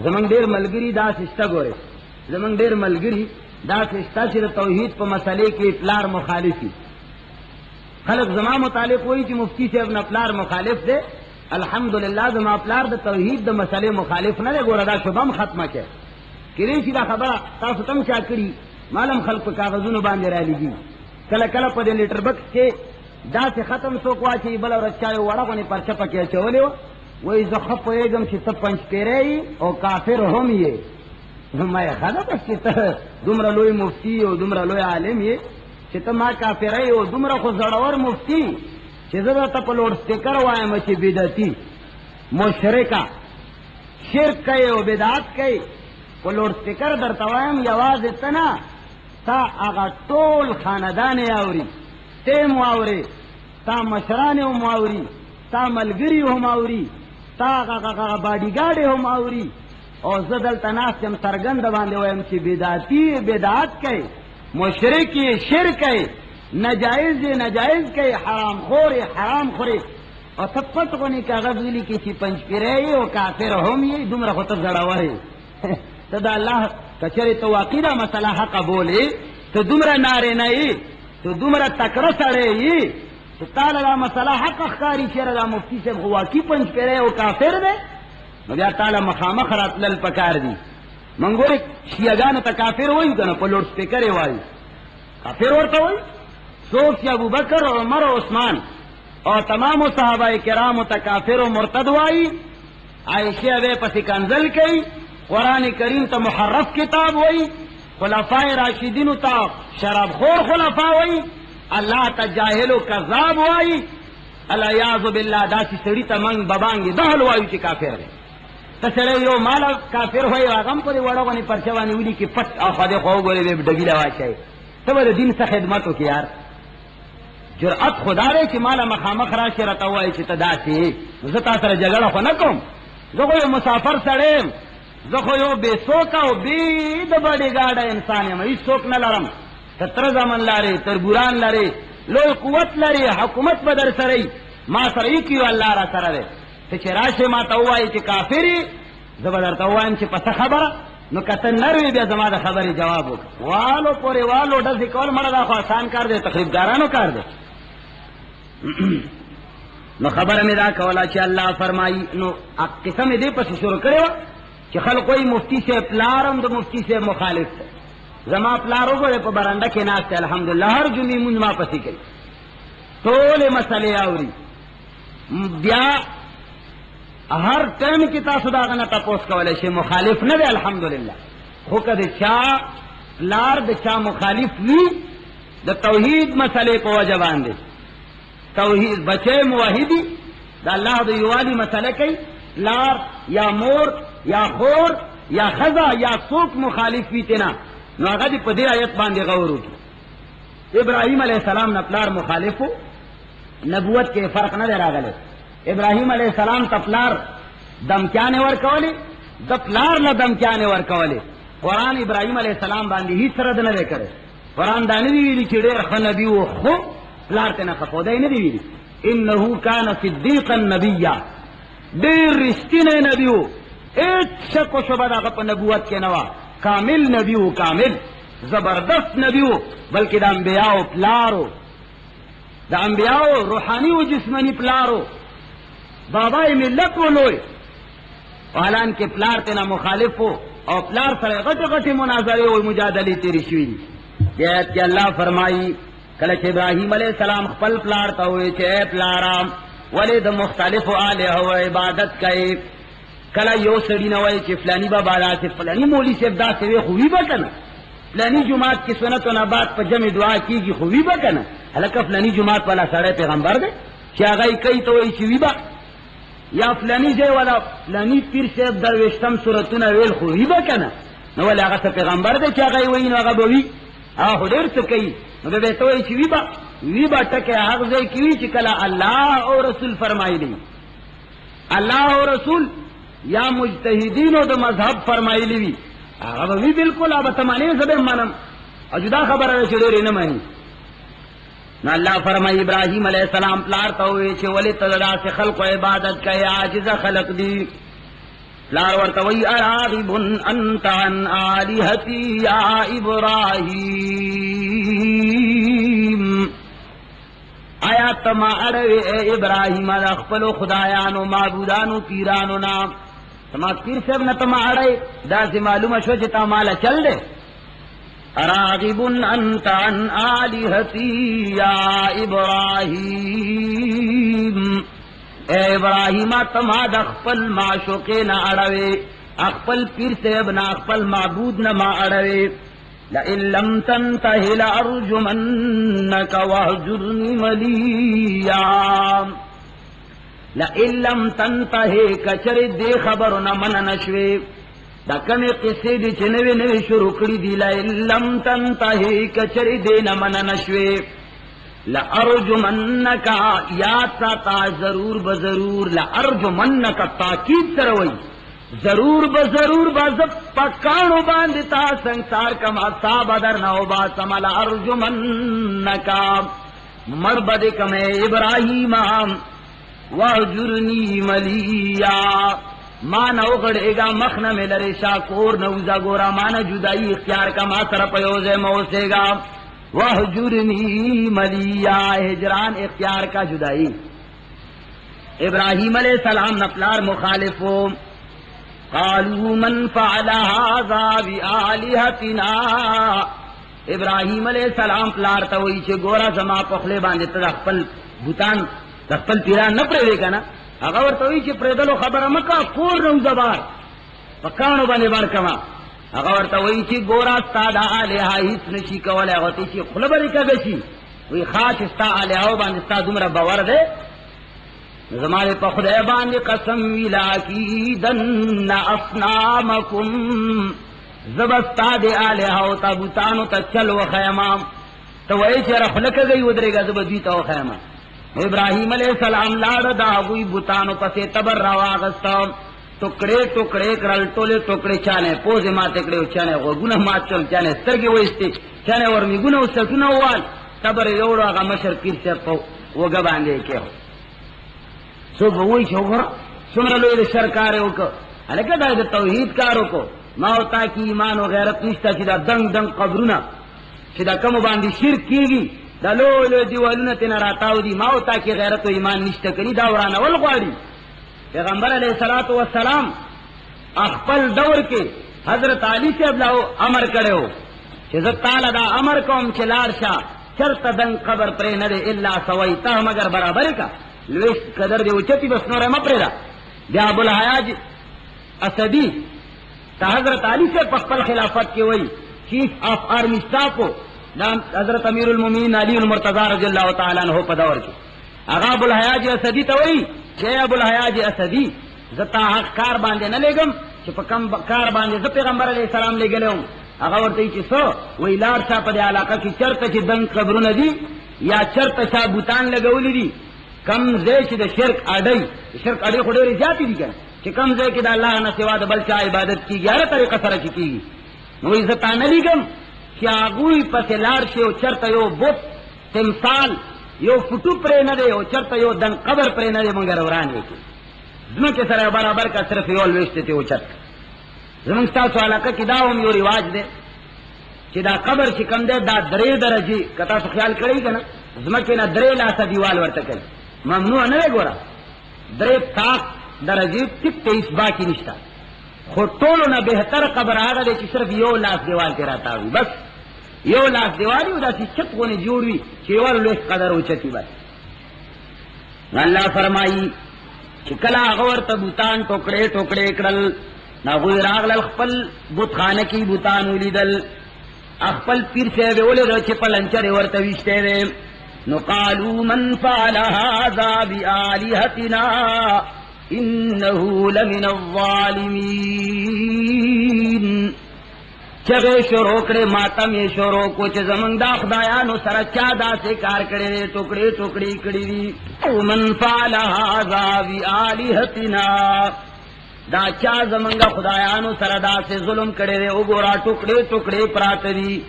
Speaker 1: زمان دیر ملگری دا سشتا گورے زمان دیر ملگری دا سشتا چر توحید پا مسئلے کے پلار مخالفی خلق زمان متعلق ہوئی چی مفتی سے اپنا پلار مخالف دے الحمدللہ زمان پلار دا توحید دا مسئلے مخالف نہ دے گورا دا شبم ختمہ کے کریشی دا خبر تاستم چاکری معلوم خلق پا کاغذونو باندے رہ لیگی کلا کلا پا دے لیٹر بکس کے دا سے ختم سوکوا چی بلا رچاوے وڑا کنی پرچا پا کیا چولے وہی زخف ویگم چی تب پنچ پیرے او کافر ہم یہ میں خدا بس چی تا دمرا لوی مفتی او دمرا لوی عالم یہ چی تا ما کافر او دمرا خود زڑور مفتی چی زدہ تا پا لوڑ سٹیکر وائم چی بیدتی مشرکا شرک کئی و بدعات کئی و لوڈ سپیکر در توایم یواز اتنا تا اغا طول خاندان آوری تیم آوری تا مشران هم آوری تا ملگری هم آوری تا اغا باڈیگارڈ هم آوری او زدل تناسم سرگند باندې ویم چې بدعتی بدعات کئی مشرکی شرک کئی نجائز کئی حرام خوری او تپت غنی کاغذ ویلی کی چی پنچ پیرائی او کافر هم یی دومره خود زڑاوری تا دا اللہ کچری تو واقعی مسئلہ حق بولی تو دومره ناری نئی تو دومره تکر سڑی تو تالا دا مسئلہ حق اخکاری چیر دا مفتی سے واقعی پنچ پیرائی او کافر دے نو بیا تعالی مخامخ راتلل پکار دی منگوری شیعگان تا کافر ہوئی کنا پا لوڈ سپیکر وائی کافر ورطا ہوئی سوک چی ابو بکر و عمر و عثمان اور تمام صحابہ کرام تا کافر و مرتد وائی عائشہ بے پسی کنزل کئی قرآن کریم تا محرف کتاب ہوئی خلفاء راشدین تا شراب خور خلفاء ہوئی اللہ تا جاہل و کذاب وائی العیاذ باللہ داسی سڑی تا منگ ببانگی دہل وائی چی کافر دے تسلے یو مالا کافر ہوئی آغم کو دے وڑاوانی پرچوانی ویلی کی پت آخوا دے خواہ گولے بے ڈگی لوا چاہے تو دے دین سا خدمتو کی یار جرأت خدا رے چی مالا مخامخ راشی رتا ہوائی چی تدا سی زتا سر جگڑا خو نکم زخو یو مسافر سڑیم زخو یو بے سوکا و بے دبڑی گاڑا انسانی ہم اس سوک نلرم تتر زمن لارے تربوران لارے لو قوت لارے حکومت بدر سرئی ما سرئی کیو اللہ را سر رے چی راشی ما تاوائی چی کافری زبادر تاوائیم چی پس خبر نو کتن نروی بیا زما دا خبری جواب ہوگا والو پوری والو ڈزی کول مرد آخو آسان کر دے تقریب دارانو کر دے نو خبر میں دا کولا چی اللہ فرمائی نو قسم دے پس شروع کرے وا چی خلقوئی مفتی سے پلارم دو مفتی سے مخالف سے زما پلارو گوڑے پا برندہ کے ناس تے الحمدللہ ہر جمعی منز ما پسی کری تولے مسئلے آوری بیا ہر ٹائم کی تاسو داغنا تپوس کولے شی مخالف نہ دے الحمدللہ خوکا دے چاہ پلار دے چاہ مخالف وی دا توحید مسئلے پا وجبان دے توحید بچے موحیدی دا اللہ دا یوالی مسئلہ کئی پلار یا مور یا خور یا خزا یا سوک مخالف وی تینا نو آگا دی پدی آیت باندے غورو کی ابراہیم علیہ السلام نا پلار مخالفو نبوت کے فرق نہ دے راگلے ابراہیم علیہ السلام تپلار دمکیانے ورکولے دپلار نہ دمکیانے ورکولے قرآن ابراہیم علیہ السلام باندی ہی سرد نہ دے کرے قرآن دانی دی ویلی چی دیر خنبی و خو پلار تینا خفودائی نہ دی ویلی انہو کان صدیقا نبیہ دیر رشتین نبیو ایک شک و شبہ دا غپ نبوت کے نوا کامل نبیو کامل زبردست نبیو بلکہ دا انبیاء پلارو دا انبیاء روحانی و جسمانی پلارو بابا ملت و لوئی اعلان کے پلار تینا مخالف ہو اور پلار سر غٹ غٹ مناظرے و مجادلی تیری شوئی یہ آیت کہ اللہ فرمائی کلچ ابراہیم علیہ السلام خپل پلار تا ہوئے چھے اے پلارام ولید مختلف آلہ و عبادت کئے کلا یو سڑی نوائی چھے فلانی بابا دا سے فلانی مولی سے ابدا سے وے خوبی بکنا فلانی جماعت کی سنت و نبات پا جمع دعا کی گی خوبی بکنا حلکہ فلانی جماعت والا سڑے پیغمبر دے چھے آگئی کئی تو وہی چوی با یا فلانی جے والا فلانی پیر سے درویشتم صورتون ویل خوبی بکنا نو والا آگا سا پیغمبر دے چھے آگئی وہی نو آگا بوی آہو دیر سکئی نو بے تو وہی چوی با ٹکے حق زی کیوی چی کلا اللہ اور رسول فرمائی دی اللہ اور رسول یا مجتہدین و دو مذہب فرمائی لیوی آگا بوی بالکل آبا تمانی سبب منم اور جدا خبر ہے چدوری نمانی نہ اللہ فرمائی ابراہیم علیہ السلام پلارتا ہوئے چھے ولی تددا سے خلق و عبادت کا عاجز خلق دی پلار ورتوئی اراغب انت عن آلہتی یا ابراہیم آیا تما اڑوے اے ابراہیم اخفلو خدایانو معبودانو پیرانو نام تما پیر صاحب نہ تما اڑے دا سے معلوم شو چھتا مالا چل دے راغب انت عن آلہتی یا ابراہیم اے ابراہیم تمہاد اخپل معشوقے نہ اڑوے اخپل پیر سے ابنا اخپل معبود نہ ما اڑوے لئن لم تنتہی لأرجمنک وحجرنی ملیا لئن لم تنتهي کچری دی خبرنا من نشوی دا کمی قصے دی چه نوی نوی شروع کری دی لئن لم تنتهي کچری دی نمن نشوی لأرجمنکا یاد ساتا ضرور بضرور لأرجمنکا تاکید سروئی ضرور بضرور بازب پکانو باندتا سنگسار کم حساب در نو باسم لأرجمنکا مربد کم ابراہیم وحجرنی ملیا مانا اگڑے گا مخنا میں لرے شاکور نوزا گورا مانا جدائی اختیار کا ما سر پیوزے موسے گا وحجرنی ملیا ہجران اختیار کا جدائی ابراہیم علیہ السلام نپلار مخالفو قالوا من فعل هذا بآلهتنا ابراہیم علیہ السلام پلار تا وہی چھے گورا زما پخلے باندے تا خپل بوتان خپل پیران نہ پرے کا نا هغه ورته وی چې پردلو خبره مکا کور نو زبار پکانو باندې بار کما هغه ورته وی چې ګورا ساده الها هیڅ نشي کولای هغه چې خلبري کږي وی خاص استا الها باندې استا دومره باور ده زماره په خدای باندې قسم ویلا کی دن اصنامکم زبستا د الها او تابوتانو ته چل وخیما ته وی چې رخلکږي ودرېګا زبدی ته وخیما ابراہیم علیہ السلام لاڑ دا ہوئی بوتانو پسے تبر رواغستا ٹکڑے ٹکڑے کرل ٹولے ٹکڑے چانے پوزے مات ٹکڑے چانے غوگونه مات چل چانے سترګې وېستې چانے ورمی ګونه وسټونه وال تبر یوړو هغه مشر پیر ته په وګ باندې کې سو وای شوګر څومره لوی سرکار وک الګا د توحید کارو کو ما او تا کی ایمان او غیرت نشته چې دا دنګ دنګ قبرونه چې دا کوم باندې شرک کیږي دا لولو دیوالونه تینا راتاو دی ماو تاکی غیرت و ایمان نشتا کنی دا ورانا والغواری پیغمبر علیہ السلام اخپل دور کے حضرت علی سے ابلاو امر کرے ہو چیزت تعالی دا امر کوم چلار شا چرت دن قبر پرے ندے اللہ سویتا مگر برابر کا لویش قدر دے اچتی بس نور مپرے دا بیا ابو الحیاج اسدی تا حضرت علی سے پخپل خلافت کے وئی چیف آف آرمی سٹاف کو حضرت امیر المومنین علی المرتضی رضی اللہ تعالی عنہ په دور کې هغه ابو الحیاج اسدی ته وی چې ابو الحیاج اسدی زتا حق کار باندې نه لګم چې په کم کار باندې ز پیغمبر علیہ السلام لګلم هغه ورته چې سو وی لار شا په علاقه کې چرته چې دنګ قبرونه دي یا چرته شا بوتان لګولې دي کم ځای چې د شرک اډي خو ډېر زیات دي کنه چې کم ځای کې د الله نه سوا د بل چا عبادت کیږي هر طریقه سره کیږي نو عزت نه لګم کیا گوئی پس لار سے او چرتا یو بت تمثال یو فٹو پرے نہ دے او چرتا یو دن قبر پرے نہ دے مگر وران ہے زمن کے سره برابر کا صرف یو لوشتے تے او چرتا زمن تاسو علاقہ کی داوم یو رواج دے چې دا قبر چې کم دے دا درې درجه کتا تو خیال کړی کنه زمن کې نه درې لاسه دیوال ورته کوي ممنوع نه ګورا درې تاک درجه تک 23 باقی نشتا خو ټولو نه بهتر قبر هغه دی چې صرف یو لاس دیوال کې راتاوي بس یو لاس دیوالي او داسې چتونه جوړوي چې ورلوي قدر او چتی بس الله فرمایي چې کله هغه ورته بوتان ټوکړې ټوکړې کړل ناغوی راغلل خپل بوت خانه کې بوتان ولیدل خپل پیر سے ویل چې پلنچر ورته وشته نو قالوا من فعل هذا بآلهتنا انه لمن الظالمین چغه شروع کړه ماتم یې شروع کو چې زمنګ دا خدایانو سره چا داسې کار کړي ټوکړي ټوکړي کړي دي او من فعل هذا بآلهتنا دا چا زمنګ خدایانو سره داسې ظلم کړي وګورا ټوکړي ټوکړي پراته دي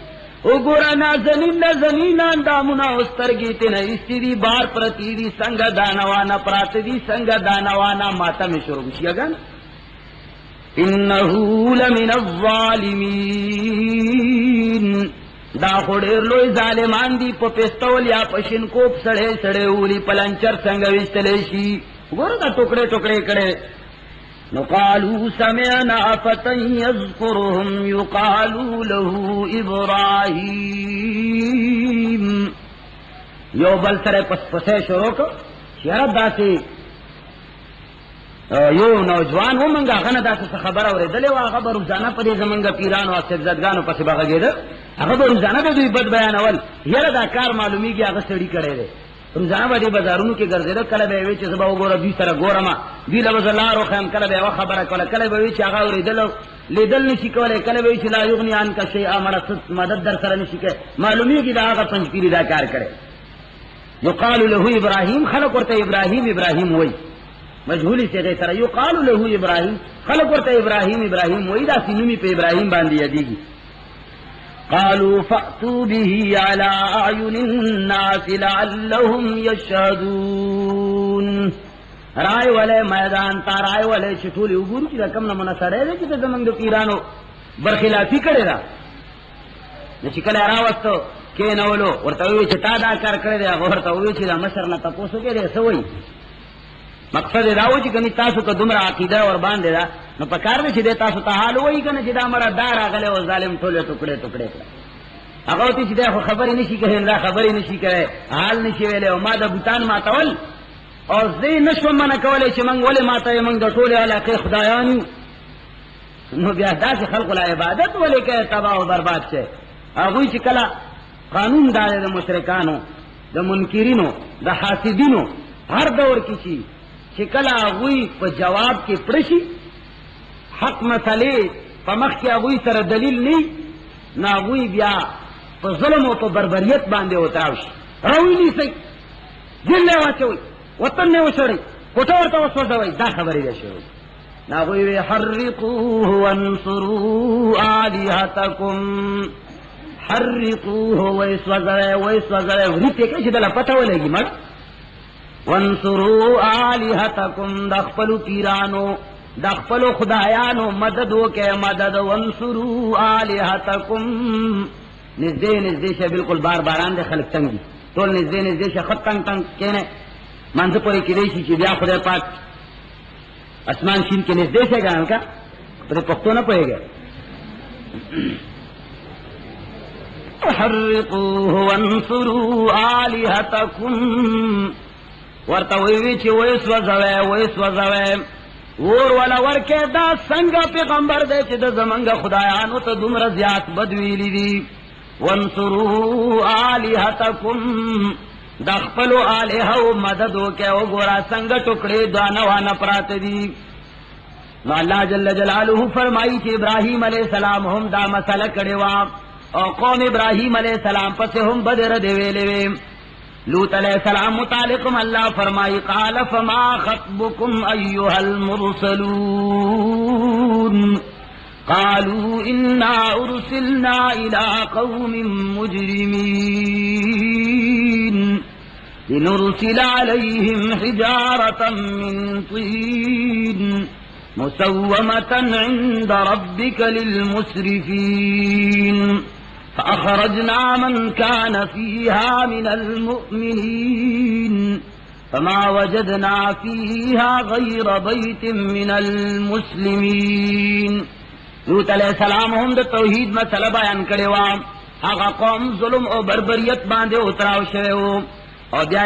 Speaker 1: وګورا نازنین اندامونه اوسترګي ته نه استری بار پرتی دي څنګه دانوانا پراته دي څنګه دانوانا ماتم شروع شيګان انه لمن الظالمین دا خډیر لوی ظالمان دي په پستول یا پشن کوپ سړې سړې ولي پلنچر څنګه وشتلې شي ګور دا ټوکړې ټوکړې کړي نو قالوا سمعنا فتى يذكرهم يقال له ابراهيم یو بل سره پس پسې شروع کو شهر داسي یو نوجوان و منگا غنه داسې خبر اوریدلې وا خبر روزانه په دې زمنګ پیرانو او سبزدګانو پسې باغېده هغه روزانه د دوی بد بیانول یره دا کار معلومیږي هغه سړی کړي دي روزانه باندې بازارونو کې ګرځېده، کله به وی چې زما وګوره دوی سره ګورم، دوی له بازارو خام، کله به خبره کوله، کله به وی چې هغه اوریدل لیدل نشي کولای، کله به چې لا یغنی عنک شیئا، مدد در سره نشي کوي. معلومیږي دا هغه پنځپیری دا کار کړي. یقال له ابراهیم، خلق ورته ابراهیم وای، مجهولی څه سره یقال له ابراهیم، خلق ورته ابراهیم وای، دا سینومی په ابراهیم باندې یادېږي. قالوا فأتوا به على أعين الناس لعلهم يشهدون. رائے والے میدان تا رائے والے چټولي وګورو چې کم نمونه سره دې چې زمنګ د پیرانو برخلافي کړي را نه چې کله راوستو کې نولو ورته وی چې تا دا کار کړی دی، هغه ورته وی چې دا مشر نه تاسو کې دې سوي. مقصد دا و چې کني تاسو ته دومره عقیده ور باندې دا نو پکار دې چې تاسو ته حال وایي کنه چې دا مړه دار اغله او ظالم ټوله ټوکړه کړ. هغه ته چې دا خبرې نشي کوي، دا خبرې نشي کوي، حال نشي ویلې، او ما د بوتان ماتول او زه نشم منه کولای چې موږ ولې ماته موږ د ټوله علاقه خدایانو. نو بیا داسې خلق لا عبادت ولې کوي، تباہ او برباد شي. هغه چې کله قانون دار د مشرکانو، د منکرینو، د حاسدینو هر دور کې شي چې کله هغه په جواب کې پرشي حق مسئله په مخ کې هغه سره دلیل نه هغه بیا په ظلم او په بربریت باندې وتراو شي، راویني سي دل له واچوي، وطن نه وشړي، کوټه ورته وسوځوي. دا خبرې ده شوی. ناغوی حرقوه وانصروا آلهتکم، حرقوه ویسوځوي ورته کې چې دل پته ولګي مړ. وانصروا آلهتکم، د خپل پیرانو د خپل خدایانو مدد وکړه، مدد. وانصروا آلهتکم، نږدې شه بالکل باران دي، خلک تنګ دي ټول نږدې شه، خط تنګ کینه منځ پورې کېدای شي چې بیا خدای پاک اسمان شین کې نږدې شه ګان کا پر پښتو نه پوهیږي. حرقوه وانصروا آلهتکم، ورته وی چې ویسوځوي ور ولا ورکه دا څنګه پیغمبر دی چې د زمنګ خدایانو ته دومره زیات بدویلی دي. وانصروا آلهتکم، د خپل الہ او مدد وکړه، او ګورا څنګه ټوکړي دانه وانه پراته دي. نو الله جل جلاله فرمایي چې ابراهیم علیہ السلام هم دا مسله کړې و، او قوم ابراهیم علیہ السلام پس هم بدر دی ویلې. لوط علیہ السلام متعلقم اللہ فرمائی قال فما خطبكم ایها المرسلون قالوا انا ارسلنا الى قوم مجرمين لنرسل عليهم حجارة من طين مسومة عند ربك للمسرفين فأخرجنا من كان فيها من المؤمنين فما وجدنا فيها غير بيت من المسلمين. لوط علیہ السلام هم د توحید مسله بیان کړي و، هغه قوم ظلم او بربریت باندې اتراو شوی و، او بیا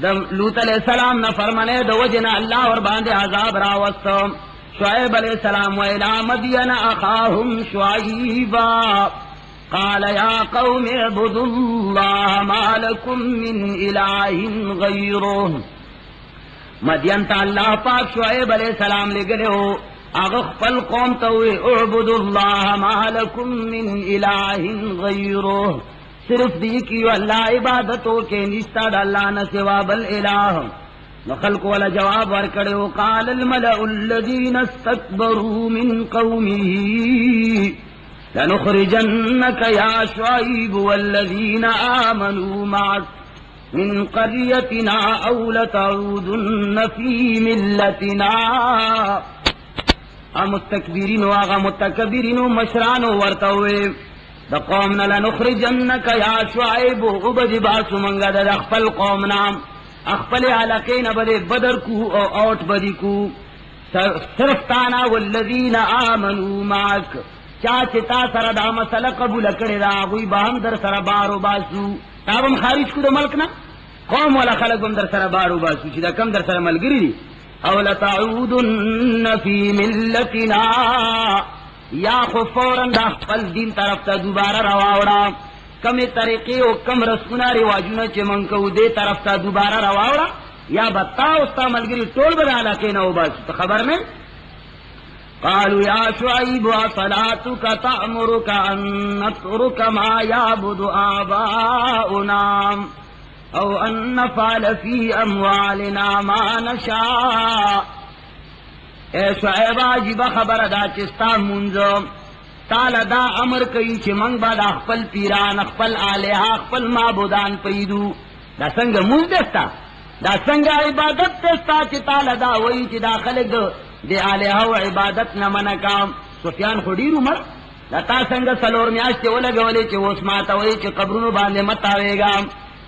Speaker 1: د لوط علیہ السلام نه فرمانه د وجنه الله ور باندې عذاب راوستو. شعیب علیہ السلام و الى مدین اخاهم شعیبا قال يا قوم اعبدوا الله ما لكم من اله غيره. مدین ته الله پاک شعیب علیہ السلام لګلو، هغه خپل قوم ته وی اعبدوا الله ما لكم من اله غيره، صرف دی کی الله عبادتو کې نشتا د الله نه سوا بل الہ. نو خلق ولا جواب ورکړو، قال الملأ الذين استكبروا من قومه لنخرجنك يا شعيب والذين آمنوا معك من قريتنا أو لتعودن في ملتنا. مستكبرين واغا متكبرين مشران ورتوي دا قومنا لنخرجنك يا شعيب عبد باسو منگا دا اخفل قومنا اخفل علاقين بدے بدر کو او اوٹ بدی کو صرف تانا والذین آمنوا معك، چاچے تا سر دا مسئلہ قبول کردے دا غوی باہم در سر بارو باسو، تابم خارج کو دا ملکنا قوم والا خلقم در سر بارو باسو چی دا کم در سر ملگری دی. او لتعودن فی ملتنا، یا خو فوراً دا خپل دین طرف تا دوبارہ رواوڑا، کمی طریقے او کم رسمنا رواجونا چی من کو دے طرف تا دوبارہ رواوڑا یا بتا استا ملگری ٹول بدا علاقے نو بس تو خبر میں قالوا یا شعیب صلاتک تأمرک ان نترک ما یعبد آباؤنا او ان نفعل فی اموالنا ما نشاء. اے شعیب عجیب خبر دا چستا منزو تالا دا امر کئی چی منگ با دا اخپل پیران اخپل آلیہ اخپل معبودان پیدو دا سنگ منز دستا دا سنگ عبادت دستا چی تالا دا وئی چی دا خلق دے آلیہ و عبادت نمنکام سفیان خودیرو مر دا تا سنگ سلور میاشتی ولگولی چی وسماتا وئی چی قبرونو باندے متاویگا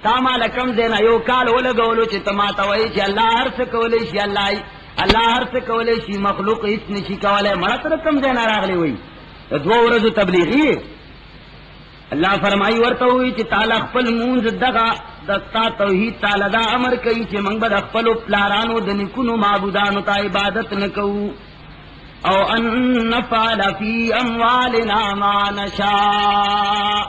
Speaker 1: تاما لکم زینا یو کال ولگولو چی تماتا وئی چی اللہ ہر سکولی شی اللہ ہر سکولی شی مخلوق اس نشی کولی مرت رکم زینا راغلی ہوئی دو ورځو تبلیغی اللہ فرمائی ورته ہوئی چی تعالی خپل مونز دغا دستا توحید تعالی دا امر کئی چی منگ بد خپل پلارانو دنکونو معبودانو تا عبادت نکو او ان نفعل فی اموالنا ما نشاء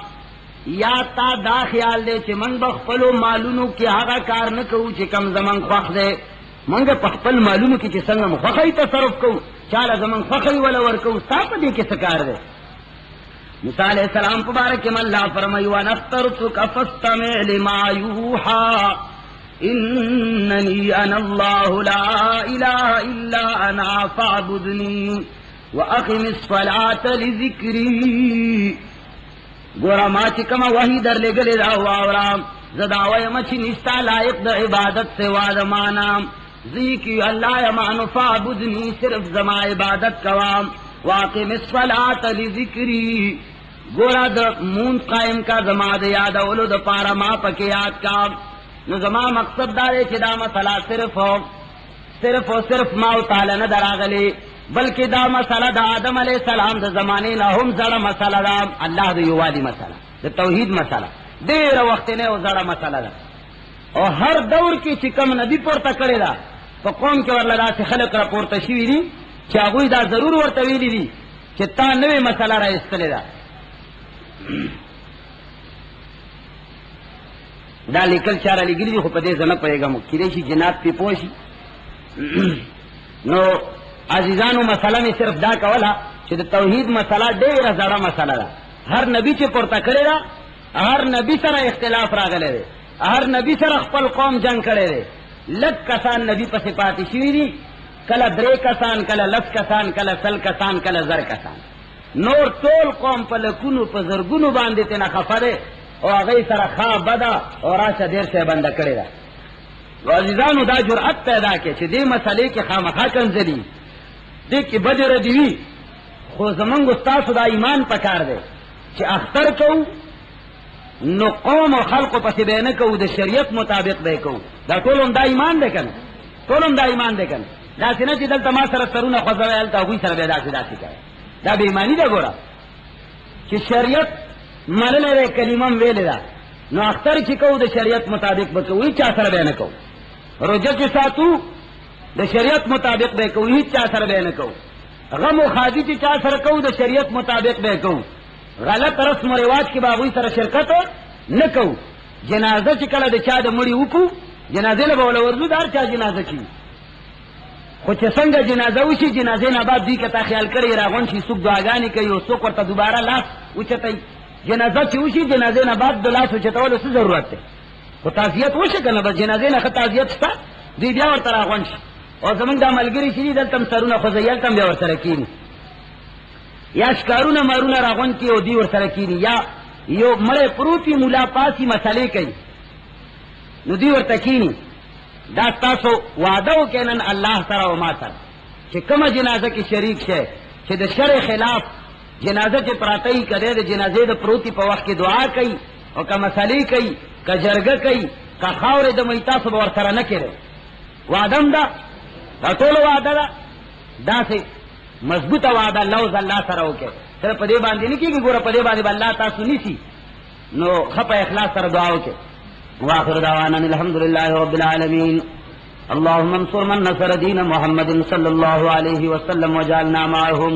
Speaker 1: یا تا دا خیال دے چی منگ بخپلو مالونو کی آغا کار نکو چی کم زمان خوخ دے منگ پخپل معلوم کی چی سنگم خوخی تصرف کو چالا زمان خوخی ولا ورکو ساپ دے کے سکار دے. موسیٰ علیہ السلام پبارکم اللہ فرمائی وَنَفْتَرْتُكَ فَاسْتَمِعْ لِمَا يُوحَا إِنَّنِي أَنَا اللَّهُ لَا إِلَهَ إِلَّا أَنَا فَاعْبُدْنِي وَأَقِمِ الصَّلَاةَ لِذِكْرِي. گورا ما چکم وحی در لگل دا واورام زداوی مچی نستا لائق دا عبادت سوا زمانام ذیکی اللہ یمانو فعبدنی صرف زما عبادت کوام واقم الصلاة لذکری گورا دا مون قائم کا زما دا یاد اولو دا پارا ما پکی یاد کا نو زما مقصد دارے چی دا مسئلہ صرف ماو تعالی ندر آگلی بلکہ دا مسئلہ دا آدم علیہ السلام دا زمانے لہم زڑا مسئلہ دا اللہ دا یوادی مسئلہ دا توحید مسئلہ دیر وقت نے او زڑا مسئلہ دا اور ہر دور کی چکم نبی پورتا کرے دا تو قوم کے ورلدا سے خلق را پورتا شوی دی چاگوی دا ضرور ورطویلی دی چی تا نوی مسئلہ را استلے دا دا لکل چارا لگلی دی خوب دے زنب پڑے گا مکیریشی جنات پی پوشی نو عزیزانو مسئلہ میں صرف دا کولا چی دا توحید مسئلہ دیر زڑا مسئلہ دا ہر نبی چی پورتا کرے دا ہر نبی سر اختلاف راغلے دے ہر نبی سر خپل قوم جنگ کرے دے لگ کسان نبی پس پاتی شوی دی کلا درے کسان کلا لس کسان کلا سل کسان کلا زر کسان نور طول قوم پا لکنو پا زرگونو باندے نا خفرے اور اغی سر خواب بدا اور آشا دیر سے بندہ کرے دا وعزیزانو دا جرعت پیدا کے چھ دے مسئلے کے خامخا کنزلی دیکھ کی بجر دیوی خو زمانگ استاسو دا ایمان پکار دے چھ اختر کو نو قوم و خلق پس بے نکو دا شریعت مطابق بے کو دا طولم دا ایمان دے کن طولم دا ایمان دے کن دا سینا چی دلتا ما سر سرون خوزوی علتا ہوئی سر بے دا سی کرے دا بے ایمانی دا گورا چی شریعت ملل دے کلمم ویل دا نو اختر چی کو دا شریعت مطابق بکوئی چا سر بے نکو رجا چی ساتو دا شریعت مطابق بے کوئی چا سر بے نکو غم و خادی چی چا سر کو دا شریعت مطابق بے کو غلط رسم و رواج کی باغوی سر شرکت نکو جنازہ چکل دا چا دا مڑی وکو جنازے لبا ورزو دار چا جنازہ چی خوچ سنگ جنازہ وشی جنازے نباد دی کتا خیال کری راغون شی سک دعاگانی کئی و سک ورطا دوبارہ لاس وچتای جنازہ چی وشی جنازے نباد دو لاس وچتاولو سی ضرورت تے خو تعزیت وشی کنا بس جنازے نخ تعزیت ستا دی بیا ورطا راغون شی اور زمان دا ملگری شی دلتم سرون خوزیلتم بیا ورسرکینی یا شکارونا مارونا راغون کی او دی ورسرکینی یا یو مڑے پروتی مولا پاسی مسئلے کئی نو دی ورتکینی دا تاسو وعدو کینن اللہ سر و ما سر چی کم جنازہ کی شریک شے چی دا شرع خلاف جنازہ چی پراتئی کدے دا جنازے دا پروتی پا وقت کی دعا کئی او کا مسئلے کئی کا جرگہ کئی کا خاور دا میتاسو باور سر نکرے وعدم دا طول وعدہ دا سے مضبوط وعدہ لوز اللہ سر ہوکے سر پدے باندی نہیں کی گورا پدے باندی با اللہ تاسو نیسی نو خپ اخلاص سر دعا ہوکے واخر دعوانا الحمدللہ رب العالمین اللهم انصر من نصر دین محمد صلی اللہ علیہ وسلم وجعلنا معهم